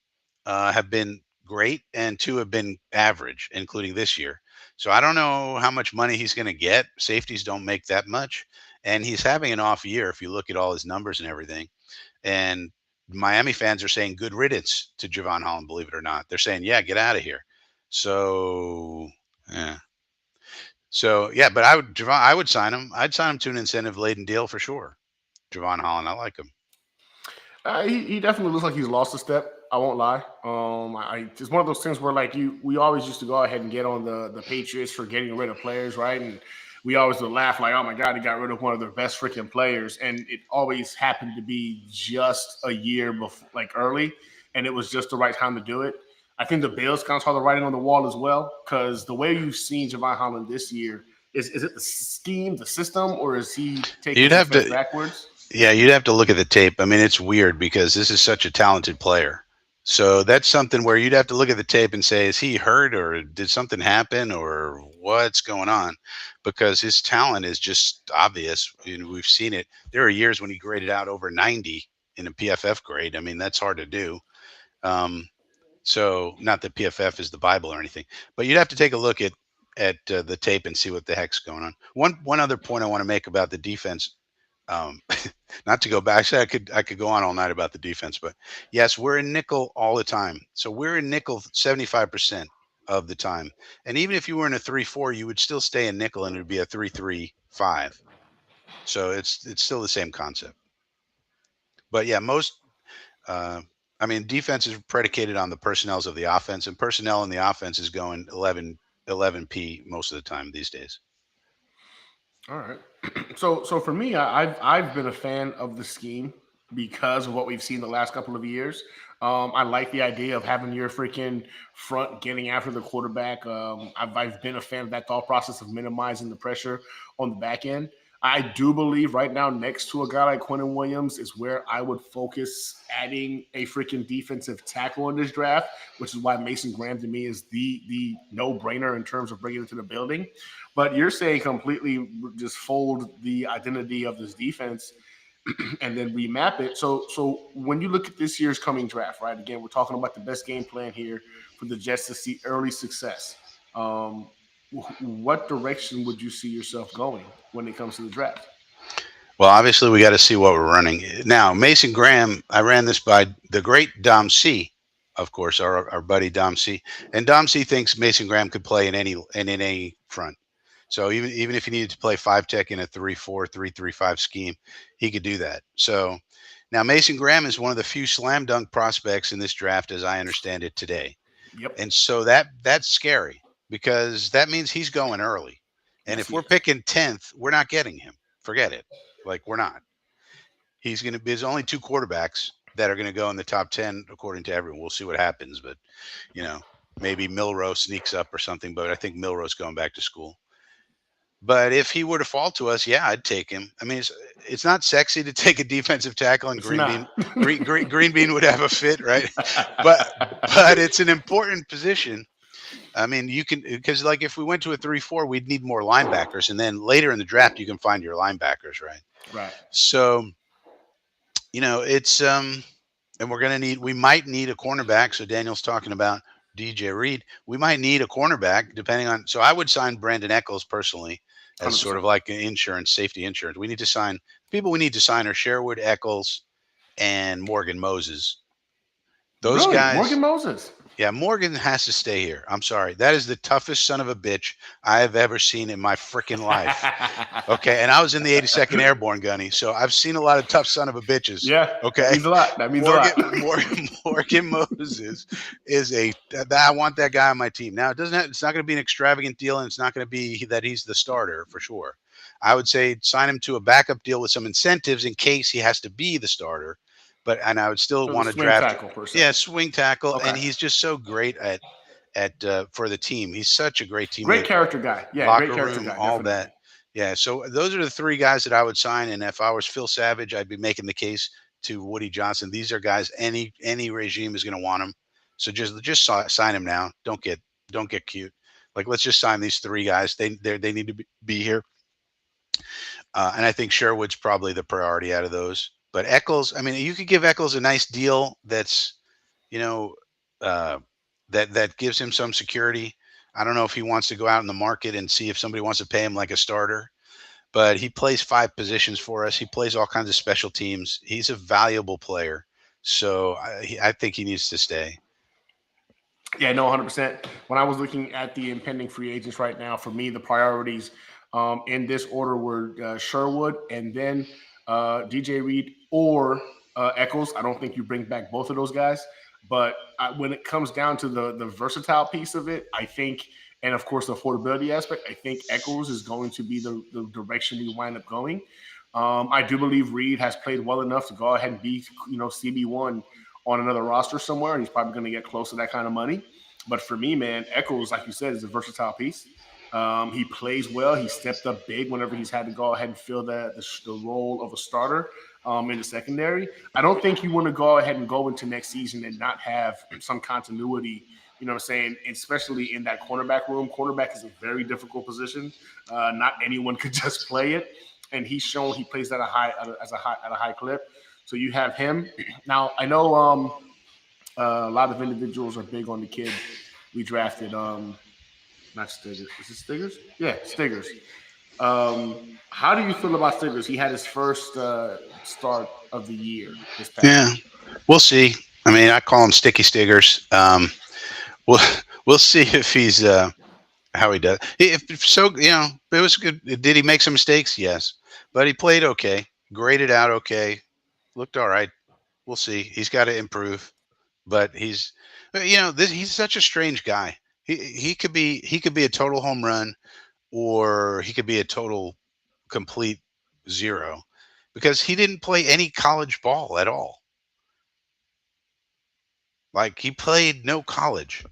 have been great, and two have been average, including this year. So I don't know how much money he's going to get. Safeties don't make that much. And he's having an off year if you look at all his numbers and everything. And Miami fans are saying good riddance to Javon Holland, believe it or not. They're saying, yeah, get out of here. So, yeah. So yeah, but I would sign him. I'd sign him to an incentive laden deal for sure. Javon Holland, I like him. He definitely looks like he's lost a step. I won't lie. It's one of those things where we always used to go ahead and get on the Patriots for getting rid of players, right? And we always would laugh like, oh my god, he got rid of one of their best freaking players, and it always happened to be just a year before, like early, and it was just the right time to do it. I think the Bills kind of saw the writing on the wall as well because the way you've seen Javon Holland this year is it the scheme, the system, or is he taking You'd some have steps to, backwards? yeah, you'd have to look at the tape. I mean, it's weird because this is such a talented player. So that's something where you'd have to look at the tape and say, is he hurt or did something happen or what's going on? Because his talent is just obvious. We've seen it. There are years when he graded out over 90 in a PFF grade. I mean, that's hard to do. Um, So, not that PFF is the Bible or anything, but you'd have to take a look at the tape and see what the heck's going on. One other point I want to make about the defense, um, not to go back. Actually, I could go on all night about the defense, but yes, we're in nickel all the time. So we're in nickel 75% of the time, and even if you were in a 3-4, you would still stay in nickel, and it'd be a 3-3-5. So it's still the same concept. But yeah, uh, I mean, defense is predicated on the personnels of the offense, and personnel in the offense is going 11p most of the time these days. All right. So for me, I've been a fan of the scheme because of what we've seen the last couple of years. I like the idea of having your freaking front getting after the quarterback. I've been a fan of that thought process of minimizing the pressure on the back end. I do believe right now, next to a guy like Quentin Williams, is where I would focus adding a freaking defensive tackle in this draft, which is why Mason Graham to me is the no brainer in terms of bringing it to the building. But you're saying completely just fold the identity of this defense and then remap it. So when you look at this year's coming draft, right? Again, we're talking about the best game plan here for the Jets to see early success. Um, what direction would you see yourself going when it comes to the draft? Well, obviously, we got to see what we're running now. Mason Graham, I ran this by the great Dom C, of course, our buddy Dom C, and Dom C thinks Mason Graham could play in any front. So even if he needed to play 5 tech in a 3-4, 3-3-5 scheme, he could do that. So now Mason Graham is one of the few slam dunk prospects in this draft, as I understand it today, Yep. and so that's scary because that means he's going early. And Yes, if he we're is. picking 10th, we're not getting him. Forget it. Like we're not. He's going to be. There's only two quarterbacks that are going to go in the top 10 according to everyone. We'll see what happens, but you know, maybe Milrow sneaks up or something. But I think Milrow's going back to school. But if he were to fall to us, yeah, I'd take him. I mean, it's not sexy to take a defensive tackle, and It's not. Green Bean would have a fit, right? But but it's an important position. I mean, you can because like if we went to a 3-4, we'd need more linebackers, and then later in the draft, you can find your linebackers, right? Right. So it's and we might need a cornerback. So Daniel's talking about DJ Reed. We might need a cornerback depending on. So I would sign Brandon Eccles personally as sort 100%. of like an insurance, safety insurance. We need to sign people. We need to sign are Sherwood Eccles and Morgan Moses. Those Really? Morgan guys. Moses? Yeah, Morgan has to stay here. I'm sorry. That is the toughest son of a bitch I have ever seen in my freaking life. Okay, and I was in the 82nd Airborne, Gunny, so I've seen a lot of tough son of a bitches. Yeah, that Okay, means a lot. That means a lot. Morgan Moses is I want that guy on my team. Now it's not going to be an extravagant deal, and it's not going to be that he's the starter for sure. I would say sign him to a backup deal with some incentives in case he has to be the starter. And I would still So the want to swing draft, tackle per se. yeah, swing tackle, and Okay. he's just so great at for the team. He's such a great Great teammate, character guy. Yeah, great locker character room, guy. all Definitely. that. Yeah, so those are the three guys that I would sign. And if I was Phil Savage, I'd be making the case to Woody Johnson. These are guys any regime is going to want them. So just sign them now. Don't get cute. Like let's just sign these three guys. They need to be here. And I think Sherwood's probably the priority out of those. But Eccles, I mean, you could give Eccles a nice deal that's you know uh, that gives him some security. I don't know if he wants to go out in the market and see if somebody wants to pay him like a starter, but he plays five positions for us. He plays all kinds of special teams. He's a valuable player, so I think he needs to stay. Yeah, no, 100%. When I was looking at the impending free agents right now, for me, the priorities in this order were Sherwood and then DJ Reed or Eccles. I don't think you bring back both of those guys. But when it comes down to the versatile piece of it, I think, and of course the affordability aspect, I think Eccles is going to be the direction we wind up going. I do believe Reed has played well enough to go ahead and be, CB1 on another roster somewhere, and he's probably going to get close to that kind of money. But for me, man, Eccles, like you said, is a versatile piece. He plays well. He stepped up big whenever he's had to go ahead and fill the role of a starter in the secondary. I don't think you want to go ahead and go into next season and not have some continuity. You know what I'm saying? Especially in that cornerback room. Cornerback is a very difficult position. Not anyone could just play it, and he's shown he plays at a high clip. So you have him. Now I know a lot of individuals are big on the kid we drafted. Not Stiggers. Is it Stiggers? Yeah, Stiggers. How do you feel about Stiggers? He had his first start of the year this past Yeah, week. we'll see. I mean, I call him Sticky Stiggers. We'll we'll see if he's how he does. If so, it was good. Did he make some mistakes? Yes, but he played okay, graded out okay, looked all right. We'll see. He's got to improve, but he's such a strange guy. He could be a total home run, or he could be a total complete zero, because he didn't play any college ball at all. Like he played no college.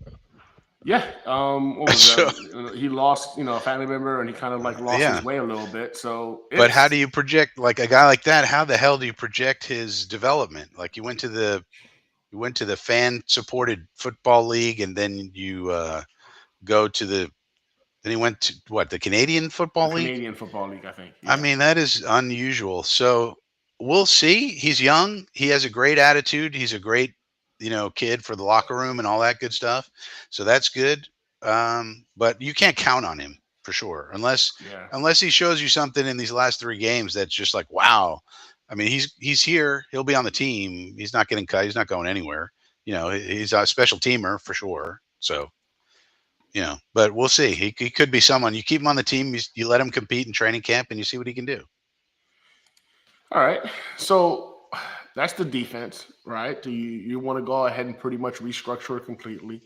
Yeah. What was So that? He lost, a family member, and he kind of like lost his yeah. way a little bit. So But how do it's you project like a guy like that? How the hell do you project his development? Like you went to the fan supported football league, and then you go to the then he went to what, the Canadian the Football League? Canadian Football League, I think. I Yeah. mean, that is unusual. So we'll see. He's young. He has a great attitude. He's a great, kid for the locker room and all that good stuff. So that's good. But you can't count on him. for sure. Unless Yeah. unless he shows you something in these last 3 games that's just like, wow. I mean, he's here. He'll be on the team. He's not getting cut. He's not going anywhere. He's a special teamer for sure. So, but we'll see. He could be someone. You keep him on the team. You let him compete in training camp, and you see what he can do. All right. So that's the defense, right? Do you want to go ahead and pretty much restructure it completely?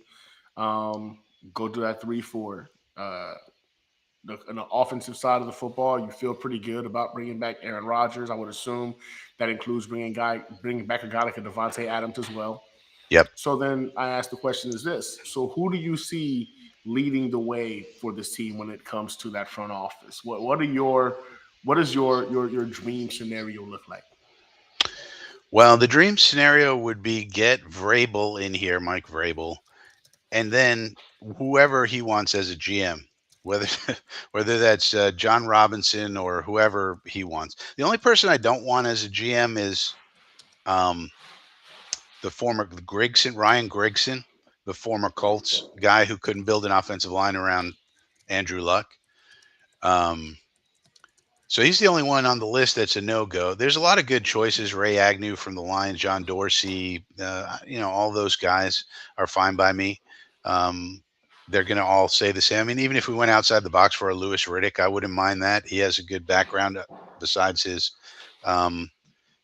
Um, Go to that 3-4. On the offensive side of the football, you feel pretty good about bringing back Aaron Rodgers. I would assume that includes bringing back a guy like a Devontae Adams as well. Yep. So then I ask the question: Is this so? Who do you see leading the way for this team when it comes to that front office? What does your dream scenario look like? Well, the dream scenario would be get Vrabel in here, Mike Vrabel, and then whoever he wants as a GM, whether whether that's John Robinson or whoever he wants. The only person I don't want as a GM is um, the former Ryan Grigson, the former Colts guy who couldn't build an offensive line around Andrew Luck. Um, So he's the only one on the list that's a no go. There's a lot of good choices. Ray Agnew from the Lions, John Dorsey, all those guys are fine by me. Um, they're going to all say the same. I mean, even if we went outside the box for a Lewis Riddick, I wouldn't mind that. He has a good background besides his um,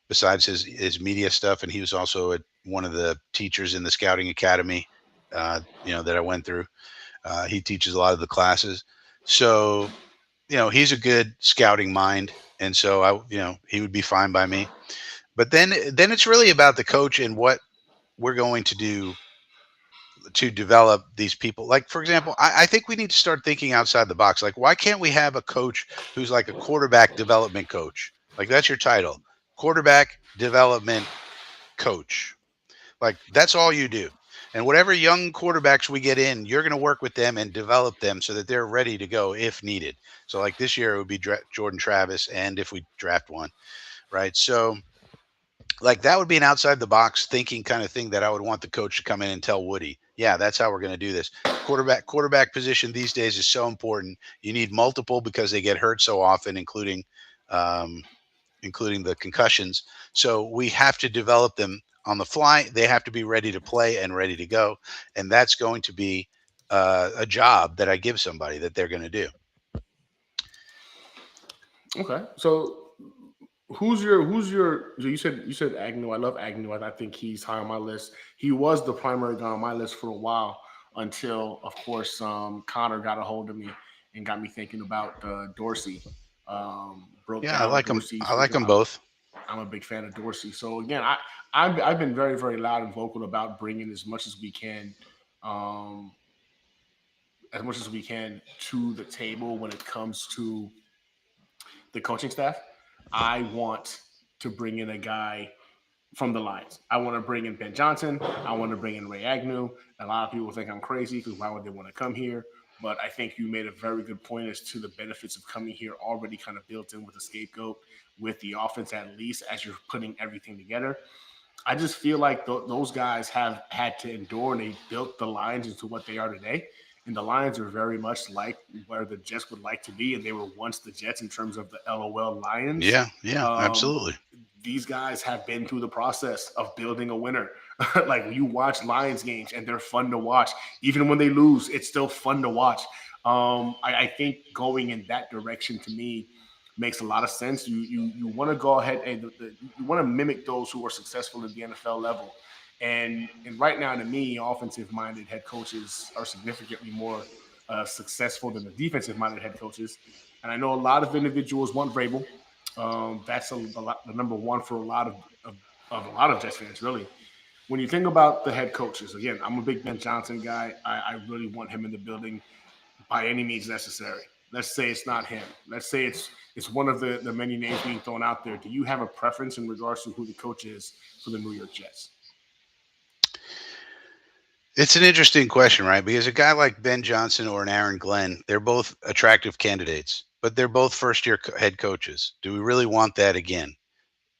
his media stuff, and he was also one of the teachers in the scouting academy. That I went through. He teaches a lot of the classes. So he's a good scouting mind, and so he would be fine by me. But then it's really about the coach and what we're going to do to develop these people. Like, for example, I think we need to start thinking outside the box. Like, why can't we have a coach who's like a quarterback development coach? Like, that's your title, quarterback development coach. Like, that's all you do. And whatever young quarterbacks we get in, you're going to work with them and develop them so that they're ready to go if needed. So, like this year, it would be Jordan Travis, and if we draft one, right? So, like that would be an outside the box thinking kind of thing that I would want the coach to come in and tell Woody, yeah, that's how we're going to do this. Quarterback position these days is so important. You need multiple because they get hurt so often, um, including the concussions. So we have to develop them on the fly. They have to be ready to play and ready to go. And that's going to be a job that I give somebody that they're going to do. Okay, so who's your so you said Agnew. I love Agnew. I think he's high on my list. He was the primary guy on my list for a while until, of course, Connor got a hold of me and got me thinking about Dorsey. Broke Yeah, I down like them. Dorsey's. I like them both. I'm a big fan of Dorsey. So again, I've been very very loud and vocal about bringing as much as we can, um, to the table when it comes to the coaching staff. I want to bring in a guy from the Lions. I want to bring in Ben Johnson. I want to bring in Ray Agnew. A lot of people think I'm crazy because why would they want to come here? But I think you made a very good point as to the benefits of coming here already kind of built in with a scapegoat, with the offense at least as you're putting everything together. I just feel like those guys have had to endure and they built the Lions into what they are today. And the Lions are very much like where the Jets would like to be, and they were once the Jets in terms of the LOL Lions. Yeah, yeah, Um, absolutely. these guys have been through the process of building a winner. Like you watch Lions games and they're fun to watch. Even when they lose, it's still fun to watch. I think going in that direction to me makes a lot of sense. You want to go ahead and you want to mimic those who are successful at the NFL level. And right now, to me, offensive minded head coaches are significantly more successful than the defensive minded head coaches. And I know a lot of individuals want Vrabel. That's the number one for a lot of Jets fans, really. When you think about the head coaches, again, I'm a big Ben Johnson guy. I really want him in the building by any means necessary. Let's say it's not him. Let's say it's one of the many names being thrown out there. Do you have a preference in regards to who the coach is for the New York Jets? It's an interesting question, right? Because a guy like Ben Johnson or an Aaron Glenn, they're both attractive candidates, but they're both first year head coaches. Do we really want that again?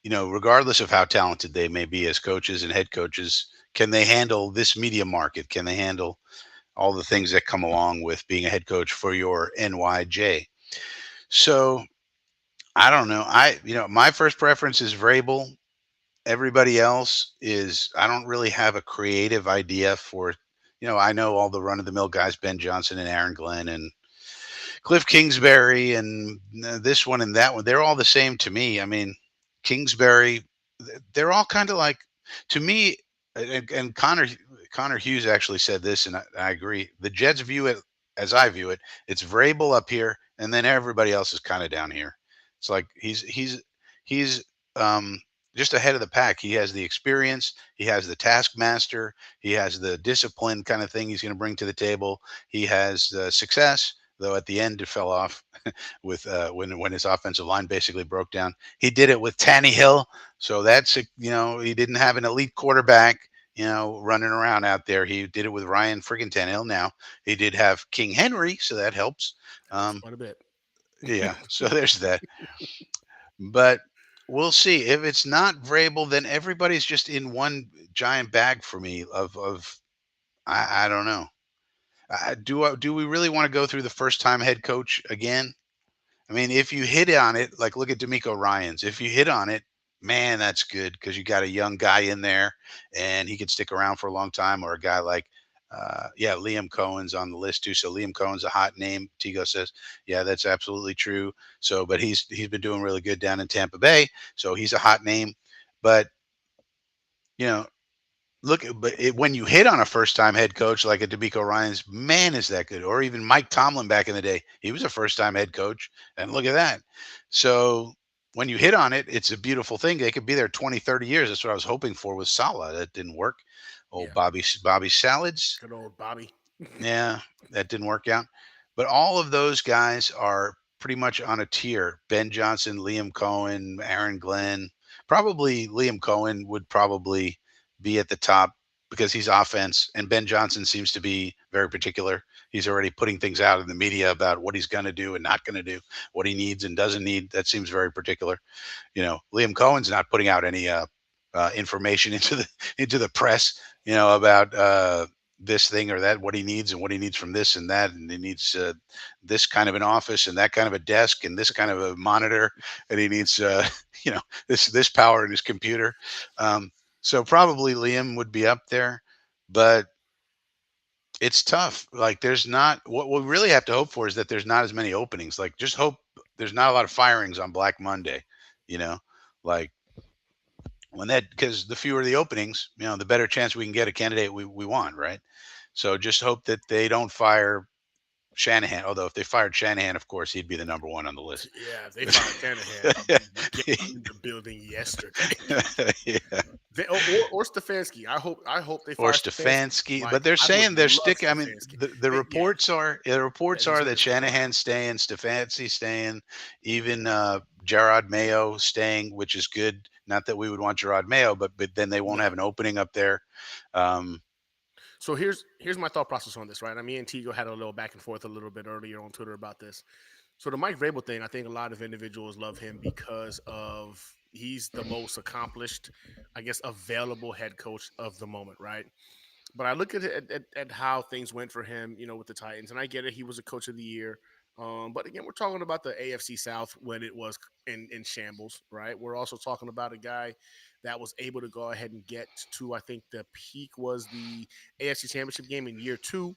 Regardless of how talented they may be as coaches and head coaches, can they handle this media market? Can they handle all the things that come along with being a head coach for your NYJ. So I don't know. My first preference is Vrabel. Everybody else is, I don't really have a creative idea for, I know all the run of the mill guys, Ben Johnson and Aaron Glenn and Cliff Kingsbury and this one and that one. They're all the same to me. I mean, Kingsbury, they're all kind of like, to me, and Connor Hughes actually said this, and I agree. The Jets view it as I view it. It's Vrabel up here, and then everybody else is kind of down here. It's like he's um, just ahead of the pack. He has the experience, he has the taskmaster, he has the discipline kind of thing he's going to bring to the table. He has the success, though at the end it fell off with when his offensive line basically broke down. He did it with Tannehill, so that's he didn't have an elite quarterback, running around out there. He did it with Ryan friggin' Tannehill. Now he did have King Henry, so that helps. Helps Um, quite a bit. yeah, so there's that. But we'll see. If it's not Vrabel, then everybody's just in one giant bag for me. Of I don't know. Do we really want to go through the first time head coach again? I mean, if you hit on it, like look at D'Amico Ryans. If you hit on it, man, that's good because you got a young guy in there and he could stick around for a long time. Or a guy like, Liam Cohen's on the list too. So Liam Cohen's a hot name. Tigo says, yeah, that's absolutely true. So, but he's been doing really good down in Tampa Bay, so he's a hot name. But you know, when you hit on a first time head coach like a D'Amico Ryan's, man, is that good? Or even Mike Tomlin back in the day, he was a first time head coach, and look at that. So when you hit on it, it's a beautiful thing. They could be there 20, 30 years. That's what I was hoping for with Salah. That didn't work. Oh, Yeah, Bobby Salads. good old Bobby. Yeah, that didn't work out. But all of those guys are pretty much on a tier. Ben Johnson, Liam Cohen, Aaron Glenn. Probably Liam Cohen would probably be at the top because he's offense, and Ben Johnson seems to be very particular. He's already putting things out in the media about what he's going to do and not going to do, what he needs and doesn't need. That seems very particular. Liam Cohen's not putting out any information into the press, about this thing or that, what he needs and what he needs from this and that, and he needs this kind of an office and that kind of a desk and this kind of a monitor, and he needs this power in his computer. So probably Liam would be up there, but it's tough. Like there's not what we really have to hope for is that there's not as many openings. Like just hope there's not a lot of firings on Black Monday, you know, like when that because the fewer the openings, the better chance we can get a candidate we want, right? So just hope that they don't fire Shanahan. Although if they fired Shanahan, of course he'd be the number one on the list. Yeah, if they fired Shanahan, I'll be getting in the building yesterday. Yeah. Or Stefanski. I hope they Or fire Stefanski. Stefanski, Like but they're I would saying they're love sticking. I mean, Stefanski. the Yeah, reports he's are in that his prime. Shanahan's staying, Stefanski staying, even Gerard Mayo staying, which is good. Not that we would want Gerard Mayo, but then they won't No. have an opening up there. Um, So here's my thought process on this, right? I mean, and Tigo had a little back and forth a little bit earlier on Twitter about this. So the Mike Vrabel thing, I think a lot of individuals love him because of he's the most accomplished, I guess, available head coach of the moment, right? But I look at how things went for him, with the Titans, and I get it. He was a coach of the year. But again, we're talking about the AFC South when it was in shambles, right? We're also talking about a guy that was able to go ahead and get to, I think the peak was the AFC Championship game in year two.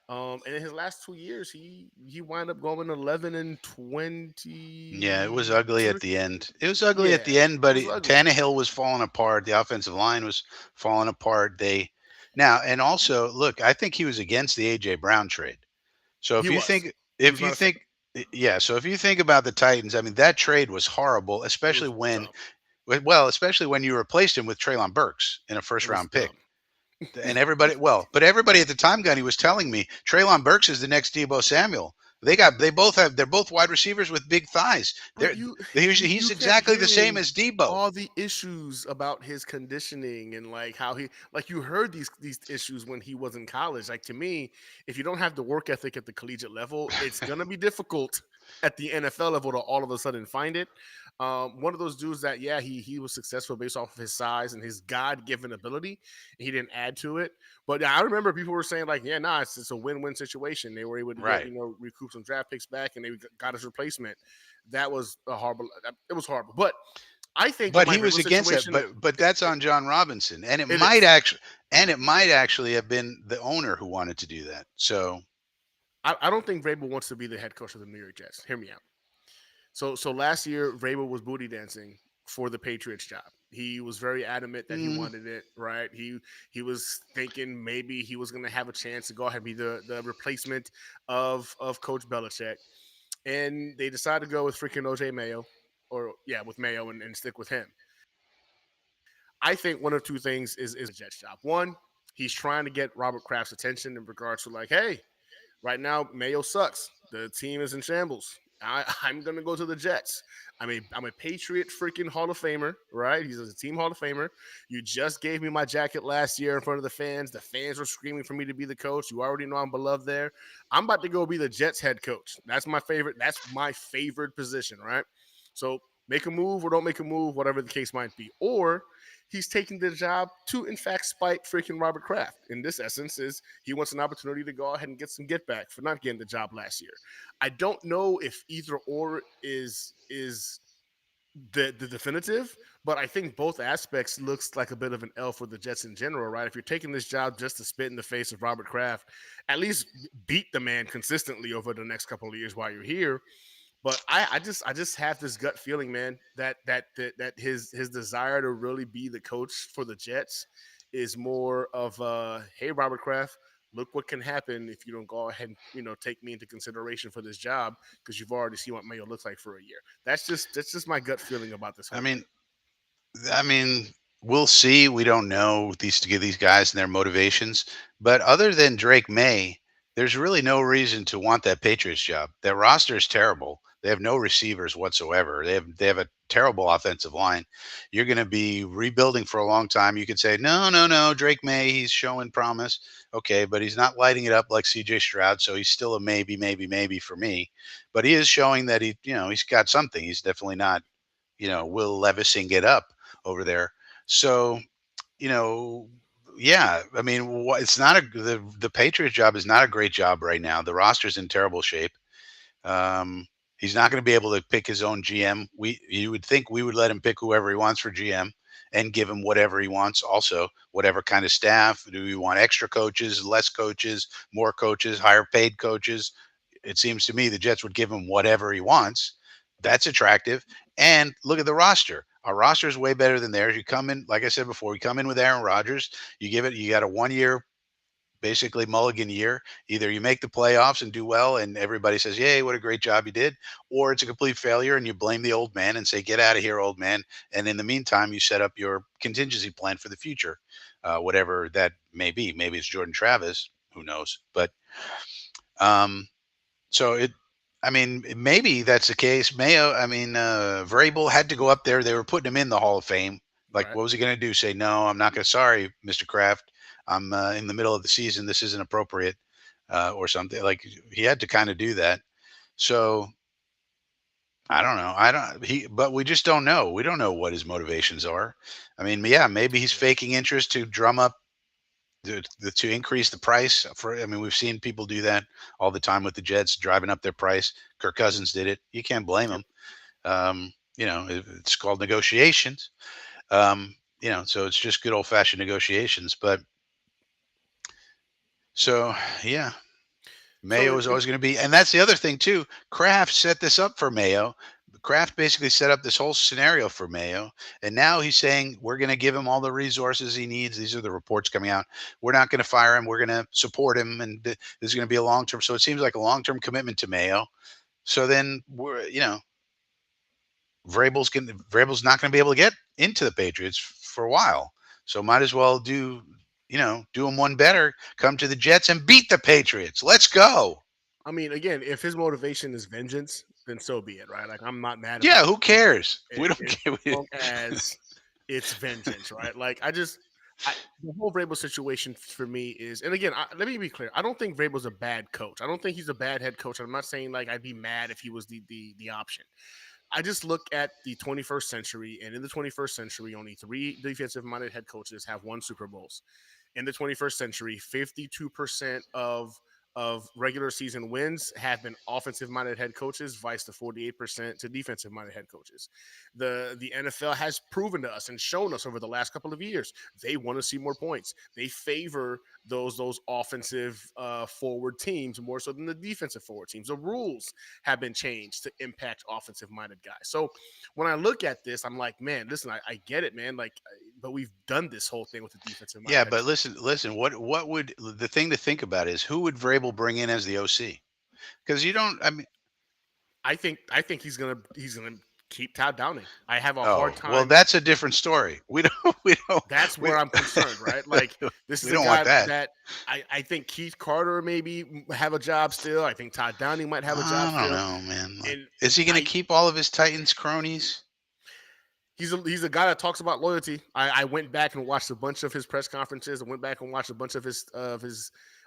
And in his last 2 years, he wound up going 11-20. yeah, it was ugly at the end. It was ugly at Yeah, the end, it but was ugly. Tannehill was falling apart. The offensive line was falling apart. And also look, I think he was against the AJ Brown trade. So He was. He was if you not a fan. think, yeah, so if you think about the Titans, I mean, that trade was horrible, It was dumb. especially when you replaced him with Traylon Burks in a It first was round pick. dumb. And everybody at the time, Gunny, was telling me Traylon Burks is the next Debo Samuel. They're both wide receivers with big thighs. But you He's you kept exactly the same hearing as Debo. all the issues about his conditioning and like how he like you heard these issues when he was in college. Like to me, if you don't have the work ethic at the collegiate level, it's gonna be difficult at the NFL level to all of a sudden find it. One of those dudes that he was successful based off of his size and his God given ability. He didn't add to it, but I remember people were saying like, yeah, nah, it's a win win situation. They were able to get Right. recoup some draft picks back, and they got his replacement. That was a horrible. It was horrible, but I think in But my he was Vrabel against that. situation, But that's on John Robinson, and it is. it might actually have been the owner who wanted to do that. So I don't think Vrabel wants to be the head coach of the New York Jets. Hear me out. So last year, Vrabel was booty dancing for the Patriots job. He was very adamant that he mm, wanted it. Right? He was thinking maybe he was going to have a chance to go ahead and be the replacement of Coach Belichick, and they decided to go with freaking OJ Mayo, or with Mayo and stick with him. I think one of two things is the Jets job. One, he's trying to get Robert Kraft's attention in regards to like, hey, right now, Mayo sucks. The team is in shambles. I'm gonna go to the Jets. I'm a Patriot freaking Hall of Famer, right? He's a team Hall of Famer. You just gave me my jacket last year in front of the fans. The fans were screaming for me to be the coach. You already know I'm beloved there. I'm about to go be the Jets head coach. That's my favorite. That's my favorite position, right? So make a move or don't make a move, whatever the case might be. Or he's taking the job to, in fact, spite freaking Robert Kraft. In this essence, is he wants an opportunity to go ahead and get some get back for not getting the job last year. I don't know if either or is the definitive, but I think both aspects looks like a bit of an L for the Jets in general, right? If you're taking this job just to spit in the face of Robert Kraft, at least beat the man consistently over the next couple of years while you're here. But I just have this gut feeling, man, that his desire to really be the coach for the Jets is more of hey, Robert Kraft, look what can happen if you don't go ahead and take me into consideration for this job, because you've already seen what Mayo looks like for a year. That's just my gut feeling about this I whole thing. mean, I mean, we'll see. We don't know these guys and their motivations. But other than Drake May, there's really no reason to want that Patriots job. Their roster is terrible. They have no receivers whatsoever. They have a terrible offensive line. You're going to be rebuilding for a long time. You could say, no, no, no, Drake May, he's showing promise. Okay, but he's not lighting it up like CJ Stroud, so he's still a maybe, maybe, maybe for me. But he is showing that he's got something. He's definitely not, Will Levising it up over there. So, you know, yeah, I mean, it's not the Patriots job is not a great job right now. The roster's in terrible shape. Um, he's not going to be able to pick his own GM. You would think we would let him pick whoever he wants for GM and give him whatever he wants. Also, whatever kind of staff. Do we want extra coaches, less coaches, more coaches, higher paid coaches? It seems to me the Jets would give him whatever he wants. That's attractive. And look at the roster. Our roster is way better than theirs. You come in, like I said before, you come in with Aaron Rodgers. You got a 1 year, basically mulligan year. Either you make the playoffs and do well, and everybody says, "Yay, what a great job you did," or it's a complete failure, and you blame the old man and say, "Get out of here, old man." And in the meantime, you set up your contingency plan for the future, whatever that may be. Maybe it's Jordan Travis. Who knows? But um, so I mean, maybe that's the case. Mayo, I mean, Vrabel had to go up there. They were putting him in the Hall of Fame. Like, Right. what was he going to do? Say, no, I'm not going to. Sorry, Mr. Kraft. I'm in the middle of the season. This isn't appropriate, or something. Like, he had to kind of do that. So I don't know. But we just don't know. We don't know what his motivations are. I mean, yeah, maybe he's Yeah. faking interest to drum up to increase the price for. I mean, we've seen people do that all the time with the Jets, driving up their price. Kirk Cousins did it. You can't blame Yep. him. It's called negotiations. So it's just good old fashioned negotiations. But so yeah, So Mayo is always going to be, and that's the other thing too. Kraft set this up for Mayo. Kraft basically set up this whole scenario for Mayo, and now he's saying we're going to give him all the resources he needs. These are the reports coming out. We're not going to fire him. We're going to support him, and this is going to be a long term. So it seems like a long term commitment to Mayo. So then Vrabel's not going to be able to get into the Patriots for a while. So might as well do him one better. Come to the Jets and beat the Patriots. Let's go. I mean, again, if his motivation is vengeance, then so be it, right? Like, I'm not mad Yeah, about who it, cares? We don't as care. long as it's vengeance, right? Like, the whole Vrabel situation for me is, and again, let me be clear. I don't think Vrabel's a bad coach. I don't think he's a bad head coach. I'm not saying like I'd be mad if he was the option. I just look at the 21st century, and in the 21st century, only three defensive-minded head coaches have won Super Bowls. In the 21st century, 52% of regular season wins have been offensive minded head coaches, vice the 48% to defensive minded head coaches. The NFL has proven to us and shown us over the last couple of years they want to see more points. They favor those offensive forward teams more so than the defensive forward teams. The rules have been changed to impact offensive minded guys. So when I look at this, I'm like, man, listen, I get it, man. Like, but we've done this whole thing with the defensive minded Yeah, head but coach. listen. What would the thing to think about is who would Vrabel bring in as the OC? Because you don't. I mean, I think he's gonna keep Todd Downing. I have a oh hard well, time. that's a different story. We don't. We don't. That's We where I'm concerned, right? Like this we is a don't want guy that. that I think Keith Carter maybe have a job still. I think Todd Downing might have a job I don't still. know, man. Like, And is he going to I keep all of his Titans cronies? he's a guy that talks about loyalty. I went back and watched a bunch of his press conferences. I went back and watched a bunch of his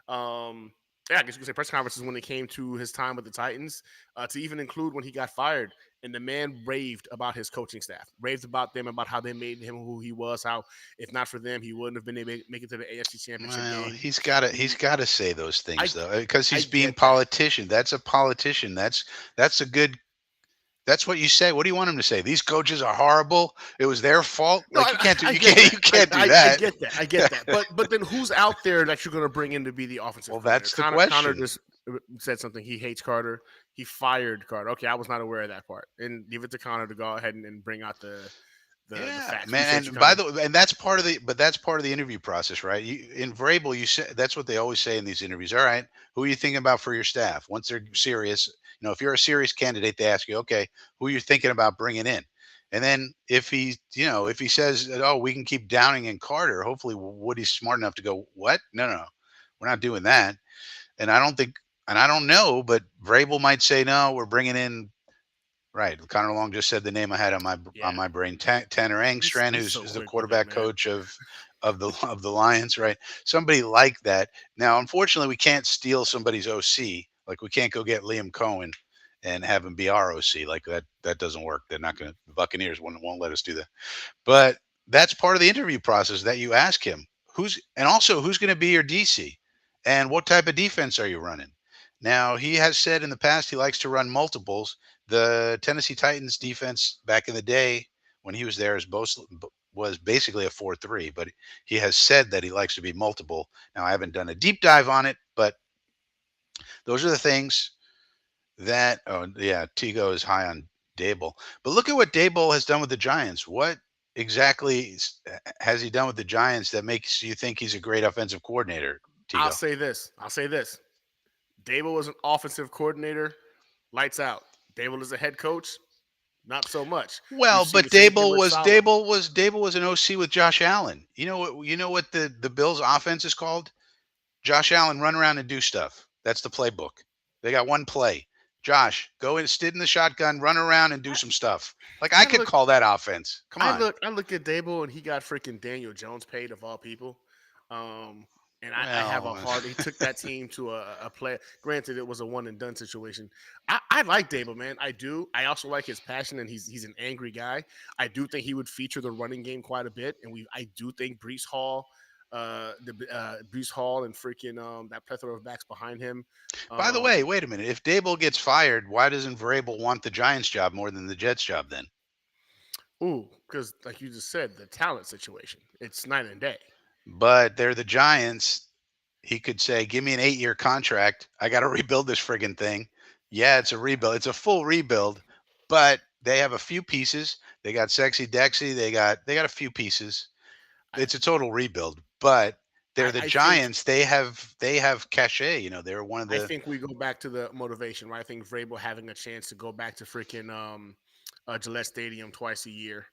um yeah, I guess you could say press conferences when it came to his time with the Titans, to even include when he got fired. And the man raved about his coaching staff, raved about them, about how they made him who he was, how if not for them, he wouldn't have been able to make it to the AFC Championship Well, game. he's got to say those things I though, because I he's being get that. politician. That's a politician. That's a good. That's what you say. What do you want him to say? These coaches are horrible. It was their fault. No, Like you can't do. I You get can't. that. You can't do I that. get that. I get that. But then who's out there that you're going to bring in to be the offensive Well, coordinator? that's the Connor question. just said something. He hates Carter. He fired Carter. Okay, I was not aware of that part. And give it to Connor to go ahead and bring out the Yeah, facts. man. Appreciate you, And by Connor. the way, and that's part of the, but that's part of the interview process, right? In Vrabel, you say that's what they always say in these interviews. All right, who are you thinking about for your staff? Once they're serious, if you're a serious candidate, they ask you, okay, who are you thinking about bringing in? And then if he says, oh, we can keep Downing and Carter, hopefully Woody's smart enough to go, what? No, no, no, we're not doing that. And I don't think, and I don't know, but Vrabel might say, no, we're bringing in. Right. Connor Long just said the name I had on Yeah, my brain. Tanner Angstrand, he's who's so is the quick with it, quarterback man. coach of the Lions. Right. Somebody like that. Now, unfortunately, we can't steal somebody's OC. Like we can't go get Liam Cohen and have him be our OC. Like that. That doesn't work. They're not going to. The Buccaneers won't let us do that. But that's part of the interview process that you ask him who's going to be your DC and what type of defense are you running. Now he has said in the past he likes to run multiples. The Tennessee Titans defense back in the day when he was there was basically a 4-3, but he has said that he likes to be multiple. Now I haven't done a deep dive on it, but those are the things that. Oh yeah, Tigo is high on Dable, but look at what Dable has done with the Giants. What exactly has he done with the Giants that makes you think he's a great offensive coordinator, I'll Tigo? say this. I'll say this. Dable was an offensive coordinator. Lights out. Dable is a head coach. Not so much. We've Well, seen but the same thing with Saleh. Dable was an OC with Josh Allen. You know what the Bills offense is called? Josh Allen, run around and do stuff. That's the playbook. They got one play. Josh, go and sit in the shotgun, run around and do some stuff. Like I I could look call that offense. Come I on. look I look at Dable and he got freaking Daniel Jones paid of all people. Um and I have a Well, hard he took that team to a play. Granted, it was a one and done situation. I like Dable, man. I do. I also like his passion and he's an angry guy. I do think he would feature the running game quite a bit. And I do think Brees Hall and freaking that plethora of backs behind him. by the way, Um wait a minute. If Dable gets fired, why doesn't Vrabel want the Giants job more than the Jets job then? because like you just said, the talent situation. It's night and day. But they're the Giants. He could say, "Give me an 8-year contract. I got to rebuild this friggin' thing." Yeah, it's a rebuild. It's a full rebuild, but they have a few pieces. They got Sexy Dexy. They got a few pieces. I It's a total rebuild, but they're the I think Giants. They have cachet. They're one of I the. think we go back to the motivation, right? I think Vrabel having a chance to go back to freaking Gillette Stadium twice a year,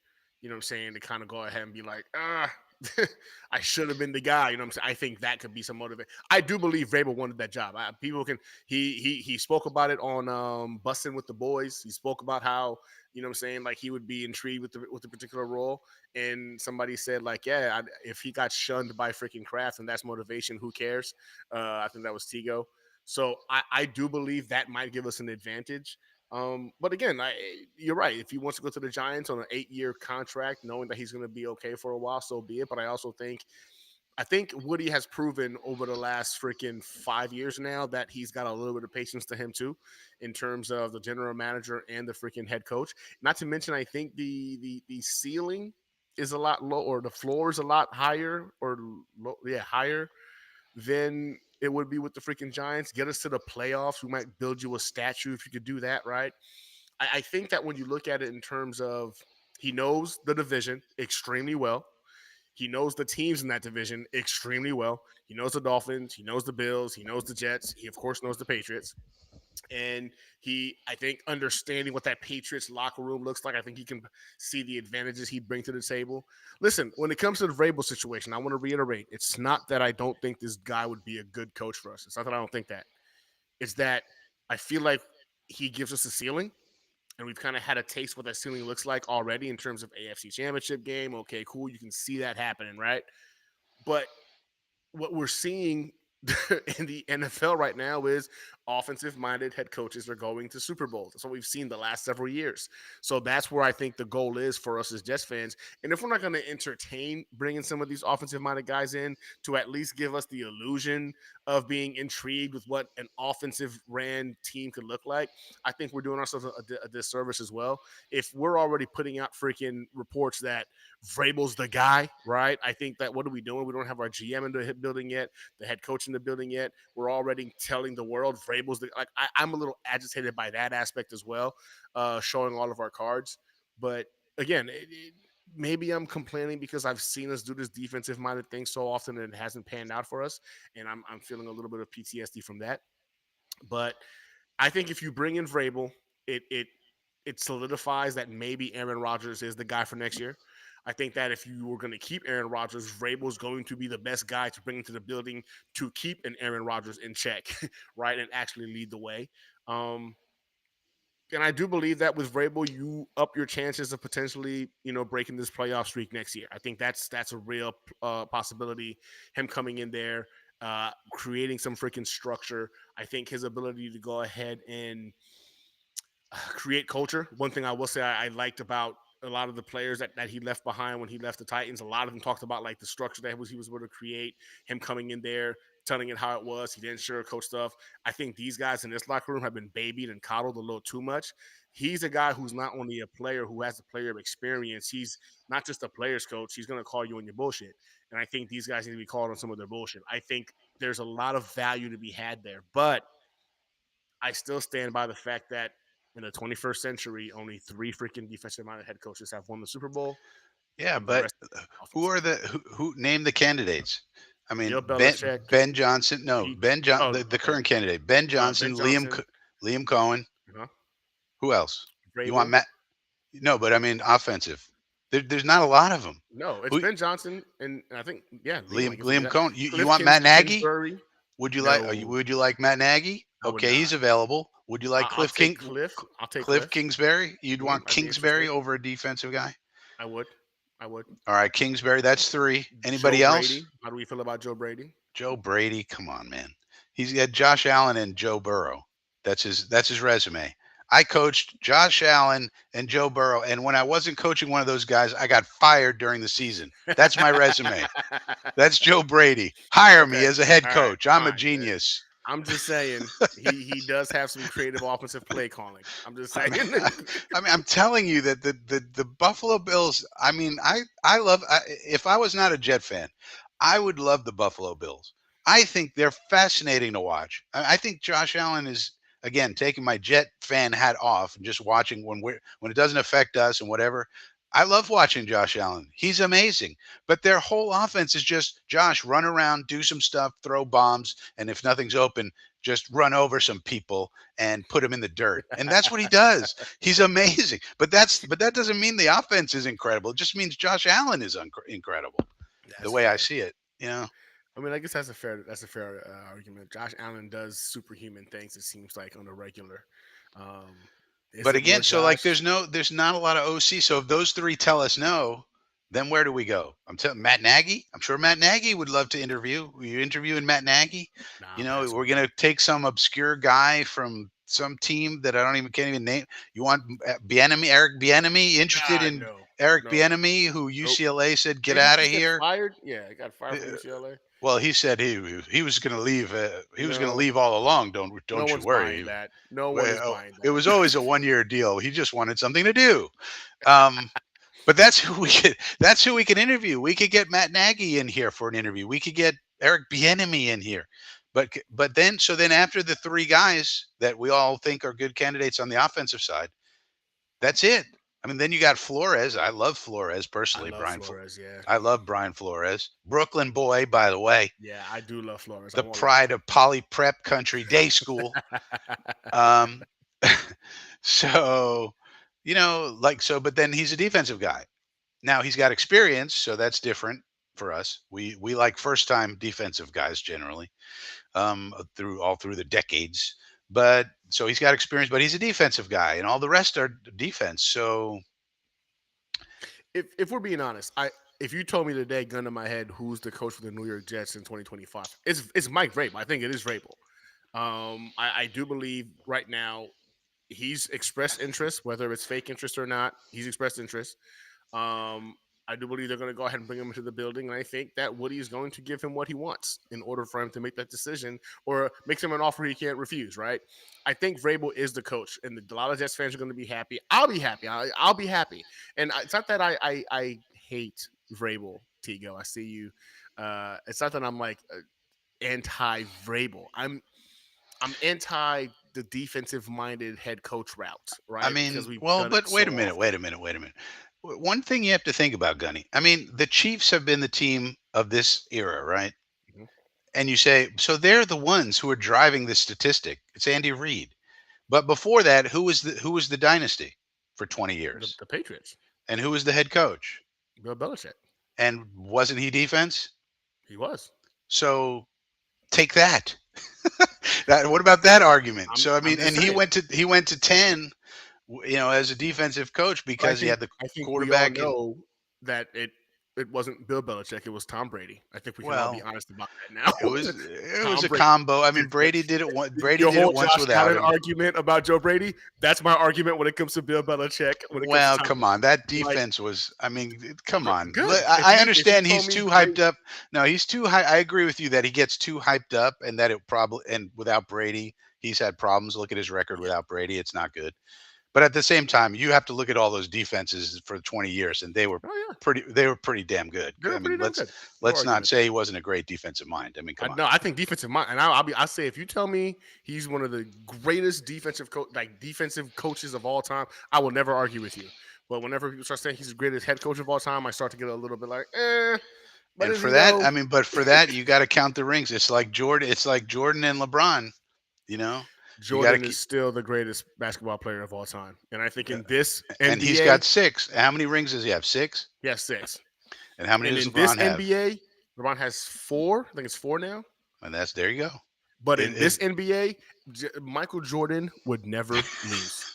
you know what I'm saying, to kind of go ahead and be like, I should have been the guy, you know what I'm saying? I think that could be some motivation. I do believe Vrabel wanted that job. People can he spoke about it on Busting with the Boys. He spoke about how, you know what I'm saying, like he would be intrigued with the particular role. And somebody said like, yeah, if he got shunned by freaking Kraft and that's motivation, who cares? I think that was Tigo. So I do believe that might give us an advantage. But again, you're right. If he wants to go to the Giants on an 8-year contract, knowing that he's going to be okay for a while, so be it. But I also think Woody has proven over the last freaking 5 years now that he's got a little bit of patience to him too, in terms of the general manager and the freaking head coach. Not to mention, I think the ceiling is a lot low, or the floor is a lot higher, or higher than it would be with the freaking Giants. Get us to the playoffs. We might build you a statue if you could do that, right? I think that when you look at it in terms of, he knows the division extremely well. He knows the teams in that division extremely well. He knows the Dolphins. He knows the Bills. He knows the Jets. He, of course, knows the Patriots. And I think, understanding what that Patriots locker room looks like, I think he can see the advantages he'd bring to the table. Listen, when it comes to the Vrabel situation, I want to reiterate, it's not that I don't think this guy would be a good coach for us. It's not that I don't think that. It's that I feel like he gives us a ceiling, and we've kind of had a taste what that ceiling looks like already in terms of AFC Championship game. Okay, cool. You can see that happening, right? But what we're seeing in the NFL right now is offensive minded head coaches are going to Super Bowls. That's what we've seen the last several years. So that's where I think the goal is for us as Jets fans. And if we're not going to entertain bringing some of these offensive minded guys in to at least give us the illusion of being intrigued with what an offensive ran team could look like, I think we're doing ourselves a disservice as well. If we're already putting out freaking reports that Vrabel's the guy, right? I think that, what are we doing? We don't have our GM in the building yet, the head coach in the building yet. We're already telling the world Vrabel's the, like. I'm a little agitated by that aspect as well, showing all of our cards. But again, maybe I'm complaining because I've seen us do this defensive minded thing so often and it hasn't panned out for us, and I'm feeling a little bit of PTSD from that. But I think if you bring in Vrabel, it solidifies that maybe Aaron Rodgers is the guy for next year. I think that if you were going to keep Aaron Rodgers, Vrabel is going to be the best guy to bring into the building to keep an Aaron Rodgers in check, right, and actually lead the way. Um, and I do believe that with Vrabel, you up your chances of potentially, breaking this playoff streak next year. I think that's a real possibility. Him coming in there, creating some freaking structure. I think his ability to go ahead and create culture. One thing I will say I liked about a lot of the players that he left behind when he left the Titans, a lot of them talked about like the structure that he was able to create, him coming in there, telling it how it was. He didn't sugarcoat stuff. I think these guys in this locker room have been babied and coddled a little too much. He's a guy who's not only a player who has a player of experience, he's not just a player's coach. He's going to call you on your bullshit. And I think these guys need to be called on some of their bullshit. I think there's a lot of value to be had there. But I still stand by the fact that in the 21st century, only three freaking defensive-minded head coaches have won the Super Bowl, Yeah, and the but rest who offensive. are who name the candidates? I mean, Bill Belichick, Ben Johnson, no, Pete. the Okay. current candidate, Ben Ben Johnson, Johnson, Liam Cohen. uh Who else? You want Vrabel. Matt? No, but I mean offensive. There's not a lot of them. No, it's Who? Ben Johnson, and I think Liam. I guess would be Liam that. Cohen. You Cliff want Matt Nagy? Kingsbury. Would you like? No, Would you like Matt Nagy? I would Okay, he's not. available. Would you like I'll take Cliff. I'll take Cliff Cliff. Kingsbury? You'd want I'd be Kingsbury interested. over a defensive guy? I would. I would. All right, Kingsbury. That's three. Joe Anybody else? Brady. How do we feel about Joe Brady? Joe Brady. Come on, man. He's got Josh Allen and Joe Burrow. That's his resume. I coached Josh Allen and Joe Burrow, and when I wasn't coaching one of those guys, I got fired during the season. That's my resume. That's Joe Brady. Hire me Okay. as a head All right. coach. I'm a Fine. genius. I'm just saying he does have some creative offensive play calling. I'm just I saying. mean, I'm telling you that the Buffalo Bills. I mean, I love. If I was not a Jet fan, I would love the Buffalo Bills. I think they're fascinating to watch. I think Josh Allen is, again, taking my Jet fan hat off and just watching when it doesn't affect us and whatever. I love watching Josh Allen. He's amazing. But their whole offense is just Josh, run around, do some stuff, throw bombs, and if nothing's open, just run over some people and put them in the dirt. And that's what he does. He's amazing. But that doesn't mean the offense is incredible. It just means Josh Allen is incredible. The That's way I fair. see it. I mean, I guess that's a fair argument. Josh Allen does superhuman things. It seems like on a regular. Um, is But it more again, so like Josh? there's not a lot of OC. So if those three tell us no, then where do we go? I'm telling Matt Nagy. I'm sure Matt Nagy would love to interview. Are you interviewing Matt Nagy? Nah, I'll pass We're on that. gonna take some obscure guy from some team that I don't even can't even name. You want Bieniemy, Eric Bieniemy, interested God, in no, Eric no, Bieniemy, who nope. UCLA said get Did he out of just get here. fired? Yeah, he got fired Uh, from UCLA. Well, he said he was going to leave. He was going to No, leave all along. no Don't you one's buying worry. that. No one is Well, buying it that. was always a 1 year deal. He just wanted something to do. Um, but that's who we could. That's who we can interview. We could get Matt Nagy in here for an interview. We could get Eric Bieniemy in here. But then after the three guys that we all think are good candidates on the offensive side, that's it. I mean, then you got Flores. I love Flores I personally. love Flores. Yeah, I love Brian Flores, Brooklyn boy, by the way, yeah, I do love Flores. I the won't lie. pride of Poly Prep Country Day School. Um, so, but then he's a defensive guy. Now he's got experience, so that's different for us. We like first time defensive guys generally, through the decades. But so he's got experience, but he's a defensive guy, and all the rest are defense. So If we're being honest, if you told me today, gun to my head, who's the coach for the New York Jets in 2025, it's Mike Vrabel. I think it is Vrabel. I do believe right now he's expressed interest, whether it's fake interest or not. He's expressed interest. Um, I do believe they're going to go ahead and bring him into the building, and I think that Woody is going to give him what he wants in order for him to make that decision or makes him an offer he can't refuse. Right? I think Vrabel is the coach, and a lot of Jets fans are going to be happy. I'll be happy. I'll be happy. And it's not that I hate Vrabel, Tigo. I see you. It's not that I'm like anti Vrabel. I'm anti the defensive minded head coach route, I right? Because mean, we've well, done it but wait so a minute, often. wait a minute, wait a minute. One thing you have to think about, Gunny. I mean, the Chiefs have been the team of this era, right? Mhm. And you say, so they're the ones who are driving this statistic. It's Andy Reid. But before that, who was the dynasty for 20 The, years? the Patriots, And who was the head coach? Bill Belichick, And wasn't he defense? he was. So take that. What about that argument? I'm So I I'm mean, just and he saying. went to 10, as a defensive coach But because he had the I think we all quarterback in. know that it wasn't Bill Belichick, it was Tom Brady. I think we can all be Well, honest about that now. it was Tom a Brady combo. I mean, did that. Brady did it. Brady Your did it whole once Josh without Allen him. argument about Joe Brady, that's my argument when it comes to Bill Belichick, when it comes to Well, Tom come Brady. on. That Like, defense was. I mean, come on. good. I If you understand told he's me too great, hyped up. No, he's too high. I agree with you that he gets too hyped up, and that it probably and without Brady, he's had problems. Look at his record yeah. without Brady; it's not good. But at the same time, you have to look at all those defenses for 20 years, and they were Oh yeah. pretty damn good. They I were mean, pretty damn let's good. No let's not argument say there. he wasn't a great defensive mind. I mean, come on. No, I think defensive mind, and I'll say if you tell me he's one of the greatest defensive coaches of all time, I will never argue with you. But whenever people start saying he's the greatest head coach of all time, I start to get a little bit like, but And is for he that, though? I mean, but for that, you got to count the rings. It's like Jordan. It's like Jordan and LeBron. You know, you got to Jordan is keep. still the greatest basketball player of all time, and I think in this And he's NBA, got six. How many rings does he have? Six. he has six, And how many and does in this LeBron have? NBA, LeBron has four. I think it's four now. And that's there you go. But It, in it, this NBA, Michael Jordan would never lose.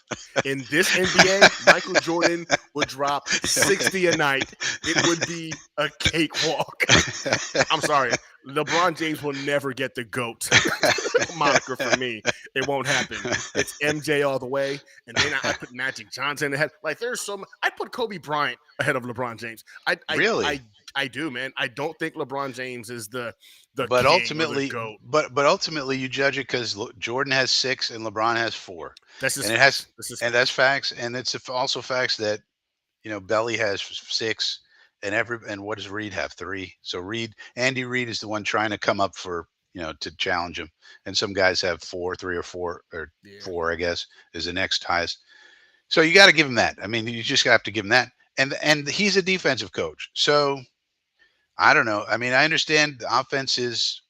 In this NBA, Michael Jordan would drop 60 a night. It would be a cakewalk. I'm sorry. LeBron James will never get the GOAT moniker from me. It won't happen. It's MJ all the way. And then I put Magic Johnson ahead. Like there's I put Kobe Bryant ahead of LeBron James. really. I do, man. I don't think LeBron James is the But king or the ultimately, GOAT. but ultimately, you judge it because Jordan has six and LeBron has four, That's just and it has, facts. That's just and that's facts. facts, and it's also facts that Belly has six, and what does Reed have? Three. So Andy Reid is the one trying to come up for to challenge him, and some guys have four, three or four or Yeah. four, I guess, is the next highest. So you got to give him that. I mean, you just have to give him that, and he's a defensive coach, so I don't know. I mean, I understand the offense is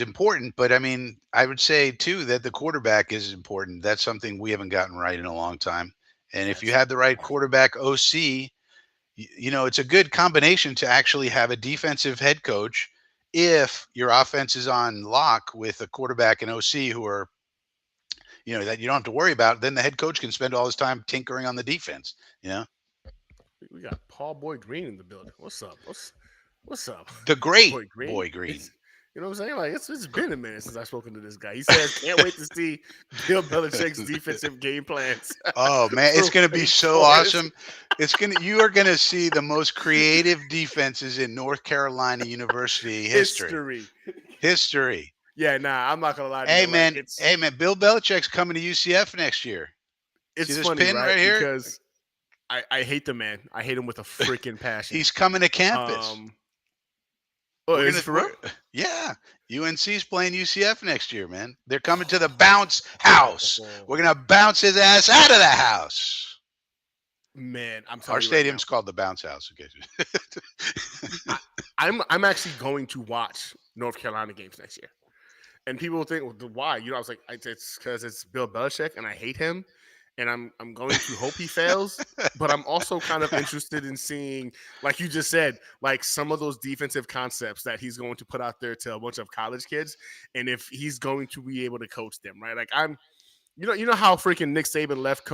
important, but I mean, I would say too that the quarterback is important. That's something we haven't gotten right in a long time. And if you That's have the right quarterback OC, it's a good combination to actually have a defensive head coach if your offense is on lock with a quarterback and OC who are, that you don't have to worry about. Then the head coach can spend all his time tinkering on the defense. You know, we got Paul Boy Green in the building. What's up? What's up, the great Boy Green? Boy Green. You know what I'm saying? Like it's been a minute since I've spoken to this guy. He says can't wait to see Bill Belichick's defensive game plans Oh man, it's for going to be Wake so Forest awesome. You are going to see the most creative defenses in North Carolina University history. history. History. Yeah, nah, I'm not gonna lie to Hey you. Like man, hey man, Bill Belichick's coming to UCF next year. See it's this funny, pin right? right here? Because I hate the man. I hate him with a freaking passion. He's coming to campus. Um, oh, We're is gonna, it for real? yeah. UNC's playing UCF next year, man. They're coming to the bounce house. We're gonna bounce his ass out of the house. Man, I'm Our telling you right now. stadium's called the Bounce House. I'm actually going to watch North Carolina games next year. And people will think, well, why? You know, I was like, it's because it's Bill Belichick and I hate him. And I'm going to hope he fails. But I'm also kind of interested in seeing, like you just said, like some of those defensive concepts that he's going to put out there to a bunch of college kids. And if he's going to be able to coach them, right? Like you know how freaking Nick Saban left,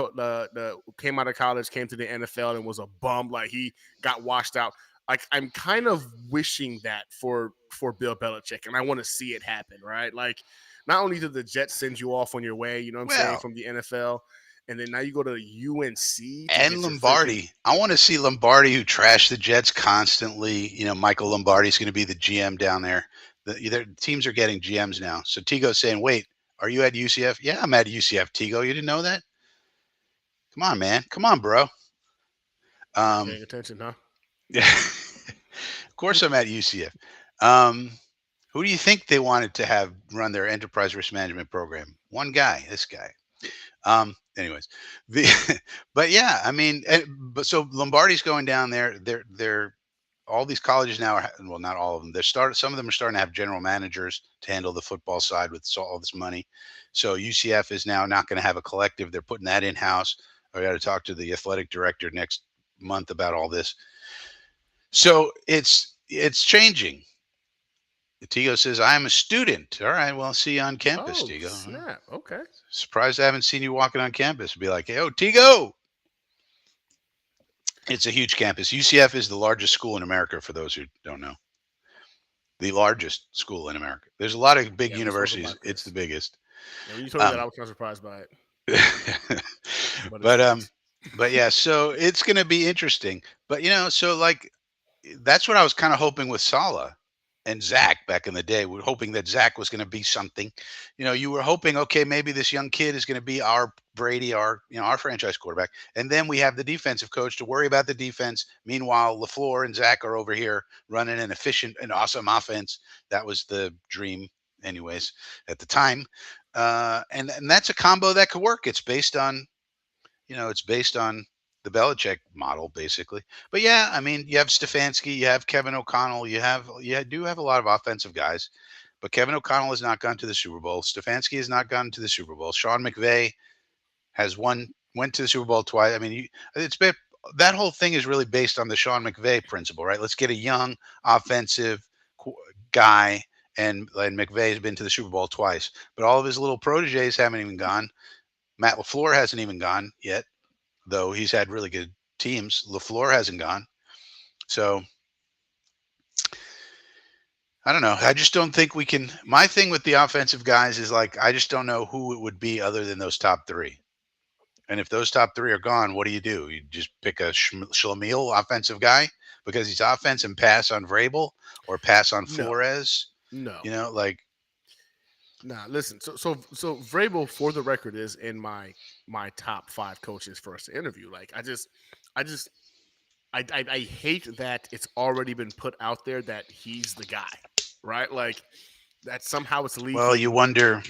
came out of college, came to the NFL, and was a bum. Like he got washed out. Like I'm kind of wishing that for Bill Belichick, and I want to see it happen. Right? Like not only did the Jets send you off on your way, you know what I'm saying, Well, from the NFL, and then now you go to UNC to and get your Lombardi. freaking I want to see Lombardi, who trashed the Jets constantly. You know, Michael Lombardi's going to be the GM down there. Their teams are getting GMs now. So Tigo's saying, wait, are you at UCF? Yeah, I'm at UCF, Tigo. You didn't know that? Come on, man. Come on, bro. not Um, paying attention, huh? yeah. Of course I'm at UCF. Um, who do you think they wanted to have run their enterprise risk management program? One guy, this guy. Anyways, but yeah, I mean, but so Lombardi's going down there. They're all these colleges now are, well, not all of them. Some of them are starting to have general managers to handle the football side with all this money. So UCF is now not going to have a collective. They're putting that in house. I got to talk to the athletic director next month about all this. So it's changing. Tigo says, I am a student. All right, well, see you on campus, Oh Tigo. snap! Okay. Surprised I haven't seen you walking on campus. Be like, hey, oh, Tigo. It's a huge campus. UCF is the largest school in America, for those who don't know. The largest school in America. There's a lot of big Yeah, we spoke universities. about It's this. the biggest. Yeah, when you told me that, I Um, was kind of surprised by it. But it's but great. but yeah, so it's going to be interesting. But so like that's what I was kind of hoping with Sala and Zach back in the day. We were hoping that Zach was going to be something. You were hoping, okay, maybe this young kid is going to be our Brady, our franchise quarterback, and then we have the defensive coach to worry about the defense. Meanwhile, LaFleur and Zach are over here running an efficient and awesome offense. That was the dream, anyways, at the time. And that's a combo that could work. It's based on the Belichick model, basically. But yeah, I mean, you have Stefanski, you have Kevin O'Connell, you do have a lot of offensive guys, but Kevin O'Connell has not gone to the Super Bowl. Stefanski has not gone to the Super Bowl. Sean McVay went to the Super Bowl twice. I mean, that whole thing is really based on the Sean McVay principle, right? Let's get a young offensive guy, and McVay has been to the Super Bowl twice, but all of his little proteges haven't even gone. Matt LaFleur hasn't even gone yet, though he's had really good teams. LaFleur hasn't gone. So I don't know. I just don't think we can. My thing with the offensive guys is like, I just don't know who it would be other than those top three. And if those top three are gone, what do? You just pick a Schlemiel offensive guy because he's offense and pass on Vrabel or pass on No, Flores. no. Like, Nah, listen. So Vrabel, for the record, is in my top 5 coaches for us to interview. Like, I hate that it's already been put out there that he's the guy, right? Like that somehow it's leaking. well, you wonder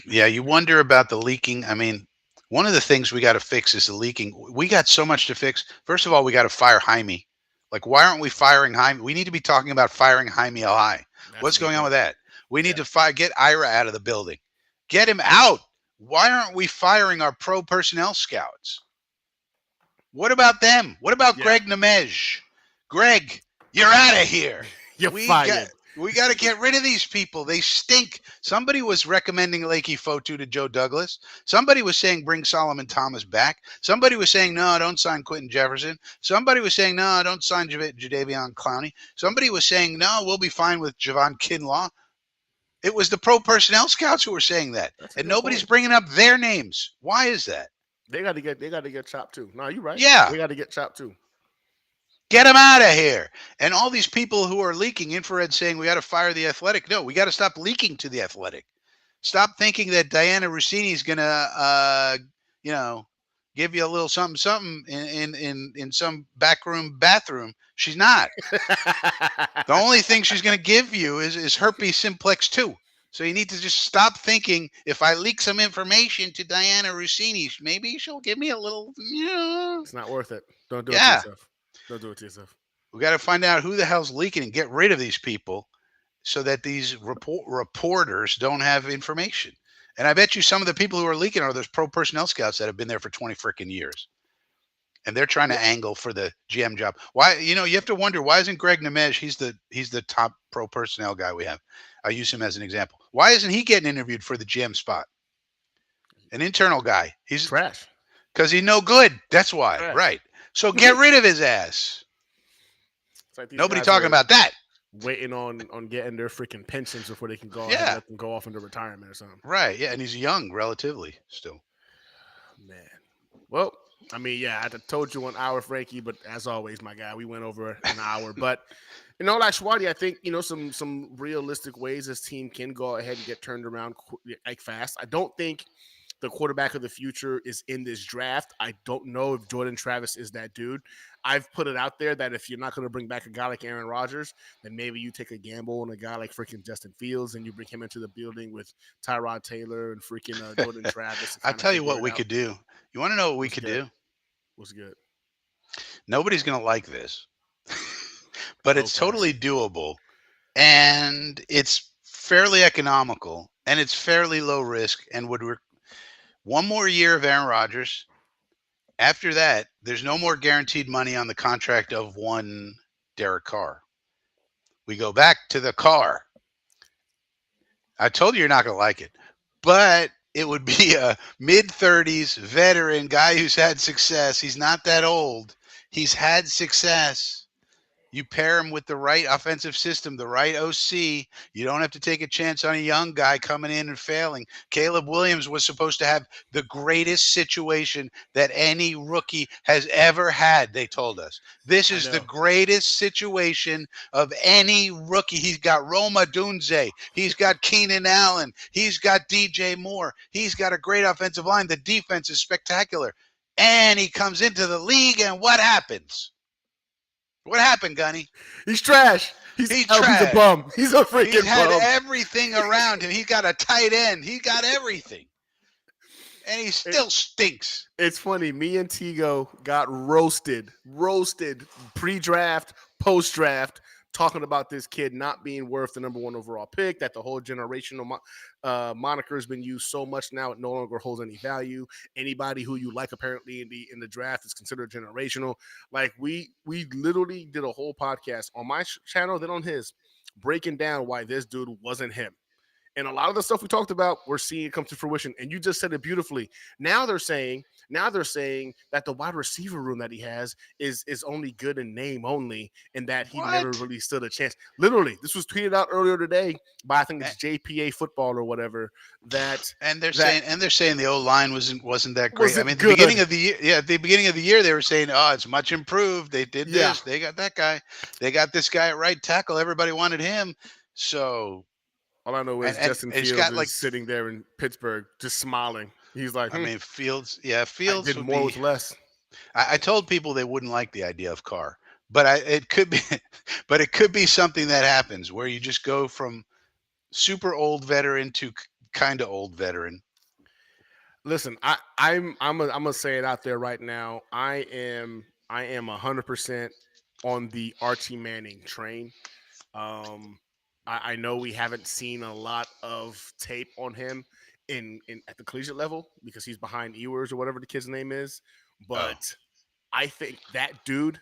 about the leaking. I mean, one of the things we got to fix is the leaking. We got so much to fix. First of all, we got to fire Jaime. Like, why aren't we firing Jaime? We need to be talking about firing Jaime Alhai. What's going on with that? We need to get Ira out of the building. Get him out. Why aren't we firing our pro personnel scouts? What about them? What about Greg Nemej? Greg, you're out of here. You're fired. We got to get rid of these people. They stink. Somebody was recommending Lakey Fotu to Joe Douglas. Somebody was saying bring Solomon Thomas back. Somebody was saying, no, don't sign Quentin Jefferson. Somebody was saying, no, don't sign Jadeveon Clowney. Somebody was saying, no, we'll be fine with Javon Kinlaw. It was the pro personnel scouts who were saying that, That's a and good nobody's point. bringing up their names. Why is that? They got to get chopped too. No, you're right. Yeah, They got to get chopped too. get them out of here. And all these people who are leaking infrared saying we got to fire the Athletic. No, we got to stop leaking to the Athletic. Stop thinking that Diana Rossini is gonna, you know, give you a little something, something in some backroom bathroom. She's not. The only thing she's gonna give you is herpes simplex 2. So you need to just stop thinking if I leak some information to Diana Rossini, maybe she'll give me a little, It's not worth it. Don't do it to yeah. yourself. Don't do it to yourself. We got to find out who the hell's leaking and get rid of these people so that these reporters don't have information. And I bet you some of the people who are leaking are those pro personnel scouts that have been there for 20 freaking years. And they're trying to Yeah. angle for the GM job. Why? You know, you have to wonder, why isn't Greg Nemej? He's the top pro personnel guy we have. I use him as an example. Why isn't he getting interviewed for the GM spot? An internal guy. He's Trash. because he's no good. That's why. Trash. Right. So get rid of his ass. It's like these Nobody guys talking are about that. waiting on getting their freaking pensions before they can go ahead and Yeah. let them go off into retirement or something. Right. Yeah. And he's young relatively still. Man. Well, I mean, yeah, I told you 1 hour, Frankie, but as always, my guy, we went over an hour. But in all actuality, I think, some realistic ways this team can go ahead and get turned around like fast. I don't think the quarterback of the future is in this draft. I don't know if Jordan Travis is that dude. I've put it out there that if you're not going to bring back a guy like Aaron Rodgers, then maybe you take a gamble on a guy like freaking Justin Fields and you bring him into the building with Tyrod Taylor and freaking Jordan Travis. I'll tell you what we could do. You want to know what we What's could good? do? Was good. Nobody's going to like this, but it's Okay. totally doable and it's fairly economical and it's fairly low risk and would one more year of Aaron Rodgers. After that, there's no more guaranteed money on the contract of one Derek Carr. We go back to the car. I told you you're not going to like it, but it would be a mid-30s veteran guy who's had success. He's not that old. He's had success. You pair him with the right offensive system, the right OC. You don't have to take a chance on a young guy coming in and failing. Caleb Williams was supposed to have the greatest situation that any rookie has ever had, they told us. This is the greatest situation of any rookie. He's got Roma Dunze. He's got Keenan Allen. He's got DJ Moore. He's got a great offensive line. The defense is spectacular. And he comes into the league, and what happens? What happened, Gunny? He's trash. He's trash. He's a bum. He's a freaking He's had bum. everything around him. He's got a tight end. He got everything. And he still stinks. It's funny. Me and Tigo got roasted pre-draft, post-draft, talking about this kid not being worth the number 1 overall pick, that the whole generational moniker has been used so much now it no longer holds any value. Anybody who you like apparently in the draft is considered generational. Like we literally did a whole podcast on my channel, then on his, breaking down why this dude wasn't him. And a lot of the stuff we talked about, we're seeing it come to fruition. And you just said it beautifully. Now they're saying that the wide receiver room that he has is only good in name only, and that he never really stood a chance. Literally, this was tweeted out earlier today by I think it's JPA Football or whatever. They're saying the O line wasn't that great. I mean, good. Beginning of the year, at the beginning of the year, they were saying, "Oh, it's much improved. They did this. They got that guy. They got this guy at right tackle. Everybody wanted him." So. All I know is Justin Fields is sitting there in Pittsburgh just smiling. He's like, I mean, Fields did more with less. I told people they wouldn't like the idea of Carr, but it could be something that happens where you just go from super old veteran to kind of old veteran. Listen, I'm gonna say it out there right now. I am 100% on the Archie Manning train. I know we haven't seen a lot of tape on him in at the collegiate level because he's behind Ewers or whatever the kid's name is. But I think that dude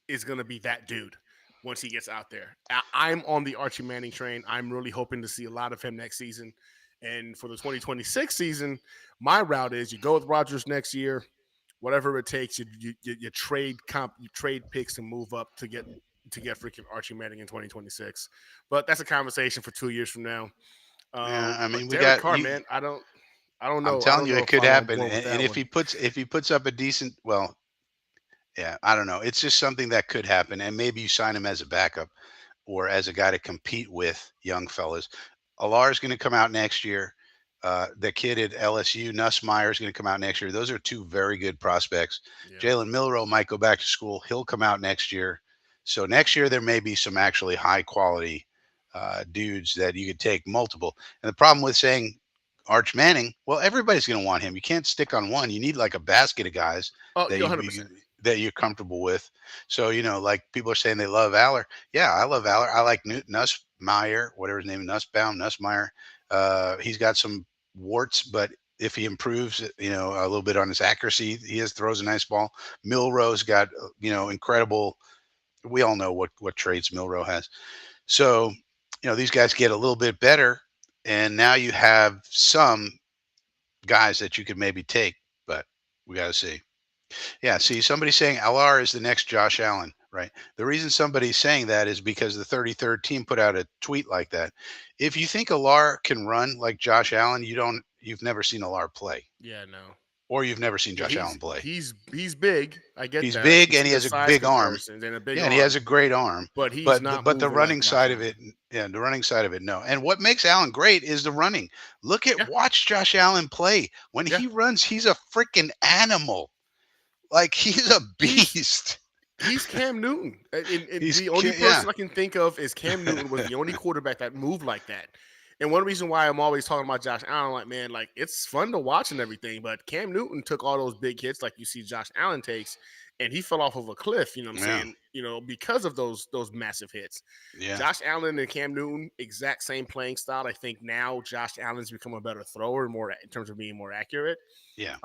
is going to be that dude once he gets out there. I'm on the Archie Manning train. I'm really hoping to see a lot of him next season. And for the 2026 season, my route is you go with Rodgers next year, whatever it takes. You trade picks and move up to to get freaking Archie Manning in 2026. But that's a conversation for 2 years from now. Yeah, I But mean, we Derek got Carr, you. man, I don't I'm know. I telling don't you, know it if could I'm on happen. board with And that one. if he puts up a decent, well, yeah, I don't know. It's just something that could happen, and maybe you sign him as a backup or as a guy to compete with young fellas. Alar is going to come out next year. The kid at LSU, Nussmeyer, is going to come out next year. Those are two very good prospects. Yeah. Jalen Milrow might go back to school. He'll come out next year. So next year there may be some actually high quality dudes that you could take multiple. And the problem with saying Arch Manning, well, everybody's going to want him. You can't stick on one. You need like a basket of guys Oh, that you're 100%. that you're comfortable with. So like people are saying they love Aller. Yeah, I love Aller. I like Nussmeyer, whatever his name is, Nussmeyer. He's got some warts, but if he improves, a little bit on his accuracy, he throws a nice ball. Milrow's got, incredible. We all know what traits Milrow has. So, these guys get a little bit better, and now you have some guys that you could maybe take, but we got to see. Yeah, see, somebody's saying LR is the next Josh Allen, right? The reason somebody's saying that is because the 33rd team put out a tweet like that. If you think Alar can run like Josh Allen, you've never seen Alar play, Yeah, no. or you've never seen Yeah, Josh Allen play. he's big. I get He's that. I can big and see he the has a size big arm. comparisons and a big Yeah, and he has arm, a great arm. but he's But not the moving like running Josh side of Allen. it, yeah, the running side of it, no. And what makes Allen great is the running. Yeah, Watch Josh Allen play. When yeah. he runs, he's a freaking animal. Like he's a He's beast. He's Cam Newton. And He's the only yeah. person I can think of is Cam Newton was the only quarterback that moved like that. And one reason why I'm always talking about Josh Allen, like, man, like it's fun to watch and everything, but Cam Newton took all those big hits like you see Josh Allen takes, and he fell off of a cliff, you know what I'm Yeah. saying? Because of those massive hits. Yeah. Josh Allen and Cam Newton, exact same playing style. I think now Josh Allen's become a better thrower, more in terms of being more accurate. Yeah.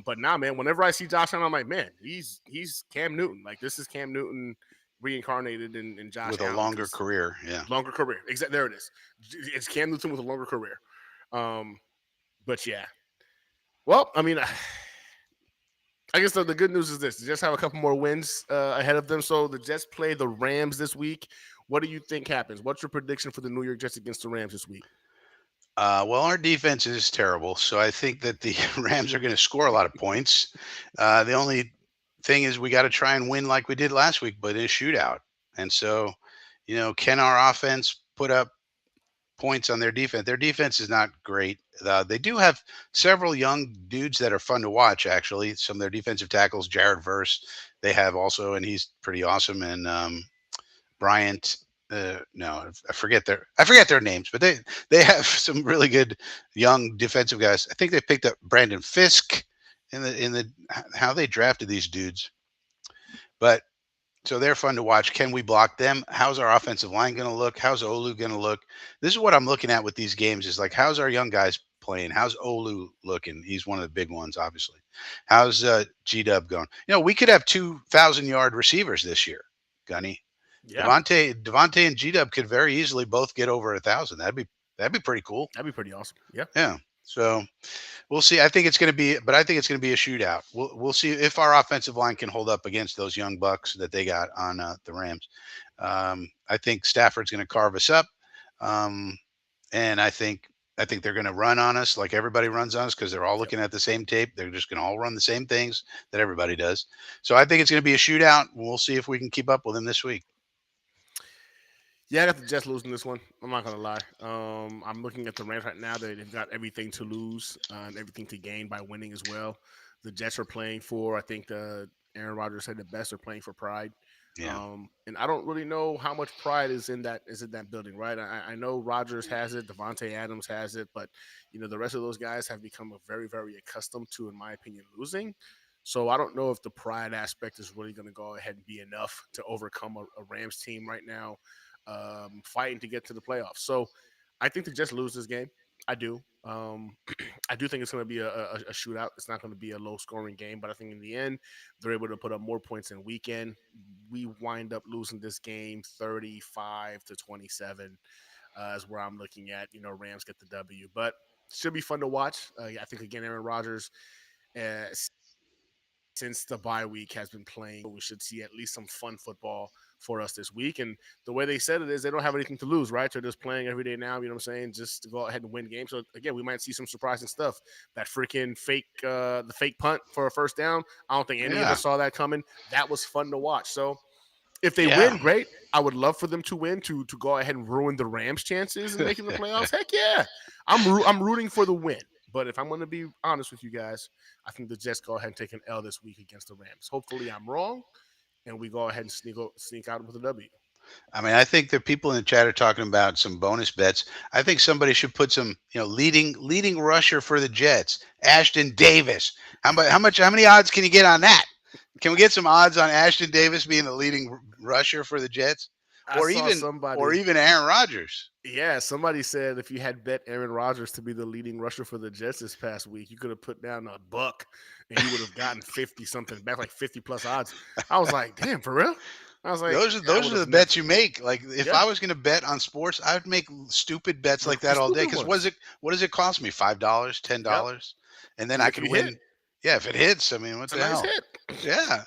But now, man, whenever I see Josh Allen, I'm like, man, he's Cam Newton. Like this is Cam Newton reincarnated in Josh With a Allen longer because career. Yeah. longer career. Exactly, there it is. It's Cam Newton with a longer career. Um, but yeah, well, I mean, I guess the good news is this: the Jets have a couple more wins ahead of them. So the Jets play the Rams this week. What do you think happens? What's your prediction for the New York Jets against the Rams this week? Well, our defense is terrible, so I think that the Rams are going to score a lot of points. The only thing is we got to try and win like we did last week, but in a shootout. And so, can our offense put up points on their defense? Their defense is not great. They do have several young dudes that are fun to watch. Actually, some of their defensive tackles, Jared Verse, they have also, and he's pretty awesome. And Bryant. No, I forget their names, but they have some really good young defensive guys. I think they picked up Brandon Fisk in the how they drafted these dudes. But so they're fun to watch. Can we block them? How's our offensive line going to look? How's Olu going to look? This is what I'm looking at with these games is like, how's our young guys playing? How's Olu looking? He's one of the big ones, obviously. How's G Dub going? We could have 2,000-yard receivers this year, Gunny. Yeah, Devontae and G Dub could very easily both get over 1,000. That'd be pretty cool. that'd be pretty awesome. Yeah. Yeah. So we'll see. I think it's going to be, but I think it's going to be a shootout. We'll see if our offensive line can hold up against those young bucks that they got on the Rams. I think Stafford's going to carve us up, and I think they're going to run on us like everybody runs on us because they're all Yep. looking at the same tape. They're just going to all run the same things that everybody does. So I think it's going to be a shootout. We'll see if we can keep up with them this week. Yeah, I got the Jets losing this one. I'm not gonna lie. I'm looking at the Rams right now. They've got everything to lose and everything to gain by winning as well. The Jets are playing for, I think, the Aaron Rodgers said the best. They're playing for pride. Yeah. And I don't really know how much pride is in that building, right? I know Rodgers has it, Devontae Adams has it, but the rest of those guys have become very, very accustomed to, in my opinion, losing. So I don't know if the pride aspect is really going to go ahead and be enough to overcome a Rams team right now, fighting to get to the playoffs. So I think the Jets lose this game. I do. I do think it's going to be a shootout. It's not going to be a low scoring game, but I think in the end, they're able to put up more points in weekend. We wind up losing this game 35-27 is where I'm looking at. Rams get the W, but should be fun to watch. I think, again, Aaron Rodgers, uh, since the bye week has been playing, we should see at least some fun football for us this week. And the way they said it is they don't have anything to lose, right? They're just playing every day now, you know what I'm saying, just to go ahead and win games. So again, we might see some surprising stuff. That freaking the fake punt for a first down. I don't think any of Yeah. us saw that coming. That was fun to watch. So if they Yeah. win, great. I would love for them to win to go ahead and ruin the Rams' chances in making the playoffs. Heck yeah, I'm rooting for the win. But if I'm going to be honest with you guys, I think the Jets go ahead and take an L this week against the Rams. Hopefully, I'm wrong, and we go ahead and sneak out with a W. I mean, I think the people in the chat are talking about some bonus bets. I think somebody should put some, leading rusher for the Jets, Ashton Davis. How many odds can you get on that? Can we get some odds on Ashton Davis being the leading rusher for the Jets, I or saw even or somebody. even Aaron Rodgers? Yeah, somebody said if you had bet Aaron Rodgers to be the leading rusher for the Jets this past week, you could have put down a buck and you would have gotten 50 something back, like 50 plus odds. I was like, damn, for real? I was like, Those are I those would are the have never. bets you make. Like if Yeah, I was going to bet on sports, I would make stupid bets like the that all day. stupid Because ones. what does it cost me? $5, Yep. $10, and then And I if could you hit, win. Yeah, if it hits, I mean, what it's a the nice hell? hit.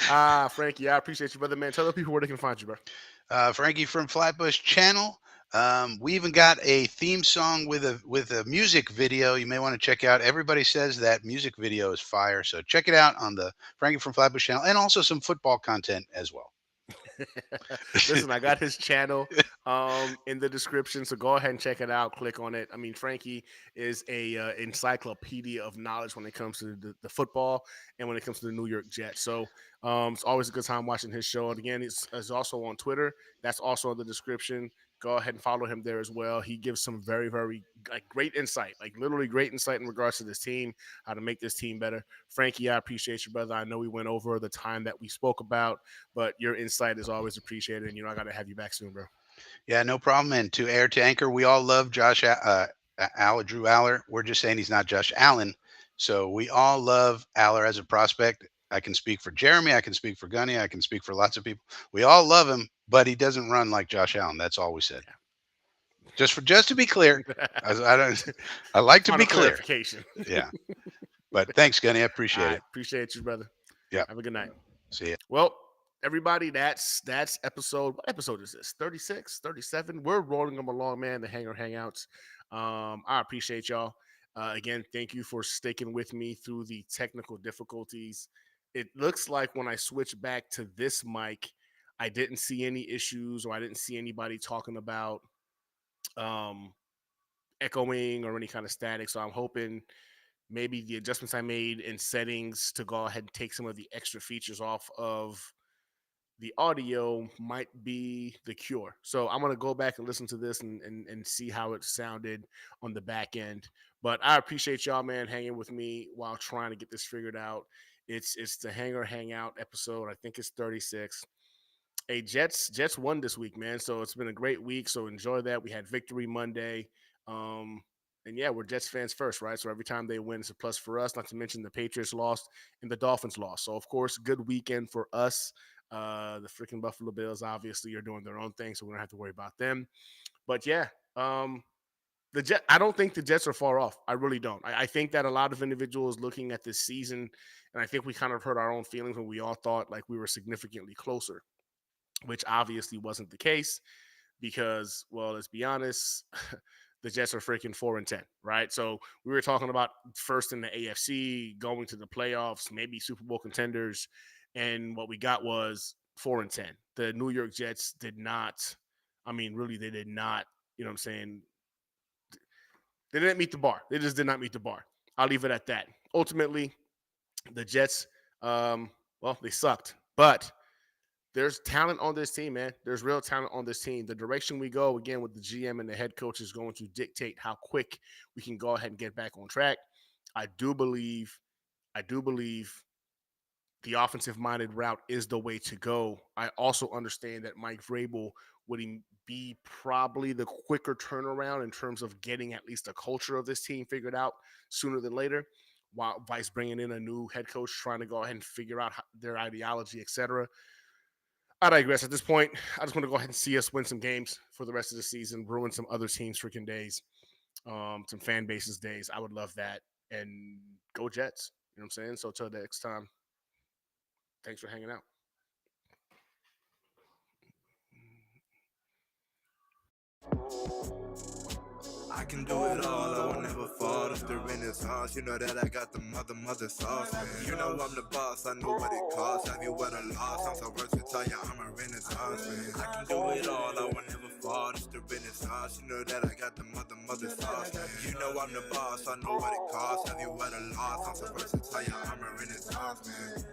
Yeah. Frankie, I appreciate you, brother, man. Tell the people where they can find you, bro. Frankie from Flatbush channel. We even got a theme song with a music video. You may want to check out. Everybody says that music video is fire, so check it out on the Frankie from Flatbush channel, and also some football content as well. Listen, I got his channel in the description, so go ahead and check it out. Click on it. I mean, Frankie is a encyclopedia of knowledge when it comes to the football and when it comes to the New York Jets. So it's always a good time watching his show. And again, it's also on Twitter. That's also in the description. Go ahead and follow him there as well. He gives some very, very great insight, like literally great insight in regards to this team, how to make this team better. Frankie, I appreciate you, brother. I know we went over the time that we spoke about, but your insight is always appreciated. And I got to have you back soon, bro. Yeah, no problem. And to air to anchor, we all love Drew Aller. We're just saying he's not Josh Allen. So we all love Aller as a prospect. I can speak for Jeremy. I can speak for Gunny. I can speak for lots of people. We all love him, but he doesn't run like Josh Allen. That's all we said. Just to be clear, I don't. I like to be Final clear. clarification. Yeah. But thanks, Gunny. I appreciate I it. appreciate you, brother. Yeah. Have a good night. See ya. Well, everybody, that's episode. What episode is this? 36, 37. We're rolling them along, man. The Hangar Hangouts. I appreciate y'all. Again, thank you for sticking with me through the technical difficulties. It looks like when I switch back to this mic, I didn't see any issues or I didn't see anybody talking about um, echoing or any kind of static. So I'm hoping maybe the adjustments I made in settings to go ahead and take some of the extra features off of the audio might be the cure. So I'm gonna go back and listen to this and see how it sounded on the back end. But I appreciate y'all, man, hanging with me while trying to get this figured out. It's the Hangar Hangout episode. I think it's 36. Hey, Jets won this week, man. So it's been a great week. So enjoy that. We had Victory Monday. Um, and yeah, we're Jets fans first, right? So every time they win, it's a plus for us. Not to mention the Patriots lost and the Dolphins lost. So of course, good weekend for us. The freaking Buffalo Bills obviously are doing their own thing, so we don't have to worry about them. But yeah, the Jet. I don't think the Jets are far off. I really don't. I think that a lot of individuals looking at this season, and I think we kind of hurt our own feelings when we all thought like we were significantly closer, which obviously wasn't the case because, well, let's be honest, the Jets are freaking 4-10, right? So we were talking about first in the AFC, going to the playoffs, maybe Super Bowl contenders, and what we got was 4-10. The New York Jets did not. I mean, really, they did not. You know what I'm saying? They didn't meet the bar. They just did not meet the bar. I'll leave it at that. Ultimately, the Jets, well, they sucked, but there's talent on this team, man. There's real talent on this team. The direction we go, again, with the GM and the head coach is going to dictate how quick we can go ahead and get back on track. I do believe the offensive minded route is the way to go. I also understand that Mike Vrabel would be probably the quicker turnaround in terms of getting at least the culture of this team figured out sooner than later, while Vice bringing in a new head coach trying to go ahead and figure out their ideology, etc. I digress. At this point, I just want to go ahead and see us win some games for the rest of the season, ruin some other teams' freaking days, some fan bases days. I would love that. And go Jets. You know what I'm saying? So till next time, thanks for hanging out. I can do it all, I will never fall. It's the Renaissance, you know that I got the mother sauce, man. You know I'm the boss, I know what it costs. Have you ever lost? I'm so versatile, yeah, I'm a Renaissance, man. I can do it all, I will never fall. It's the Renaissance, you know that I got the mother sauce, man. You know I'm the boss, I know what it costs. Have you ever lost? I'm so versatile, yeah, I'm a Renaissance, man.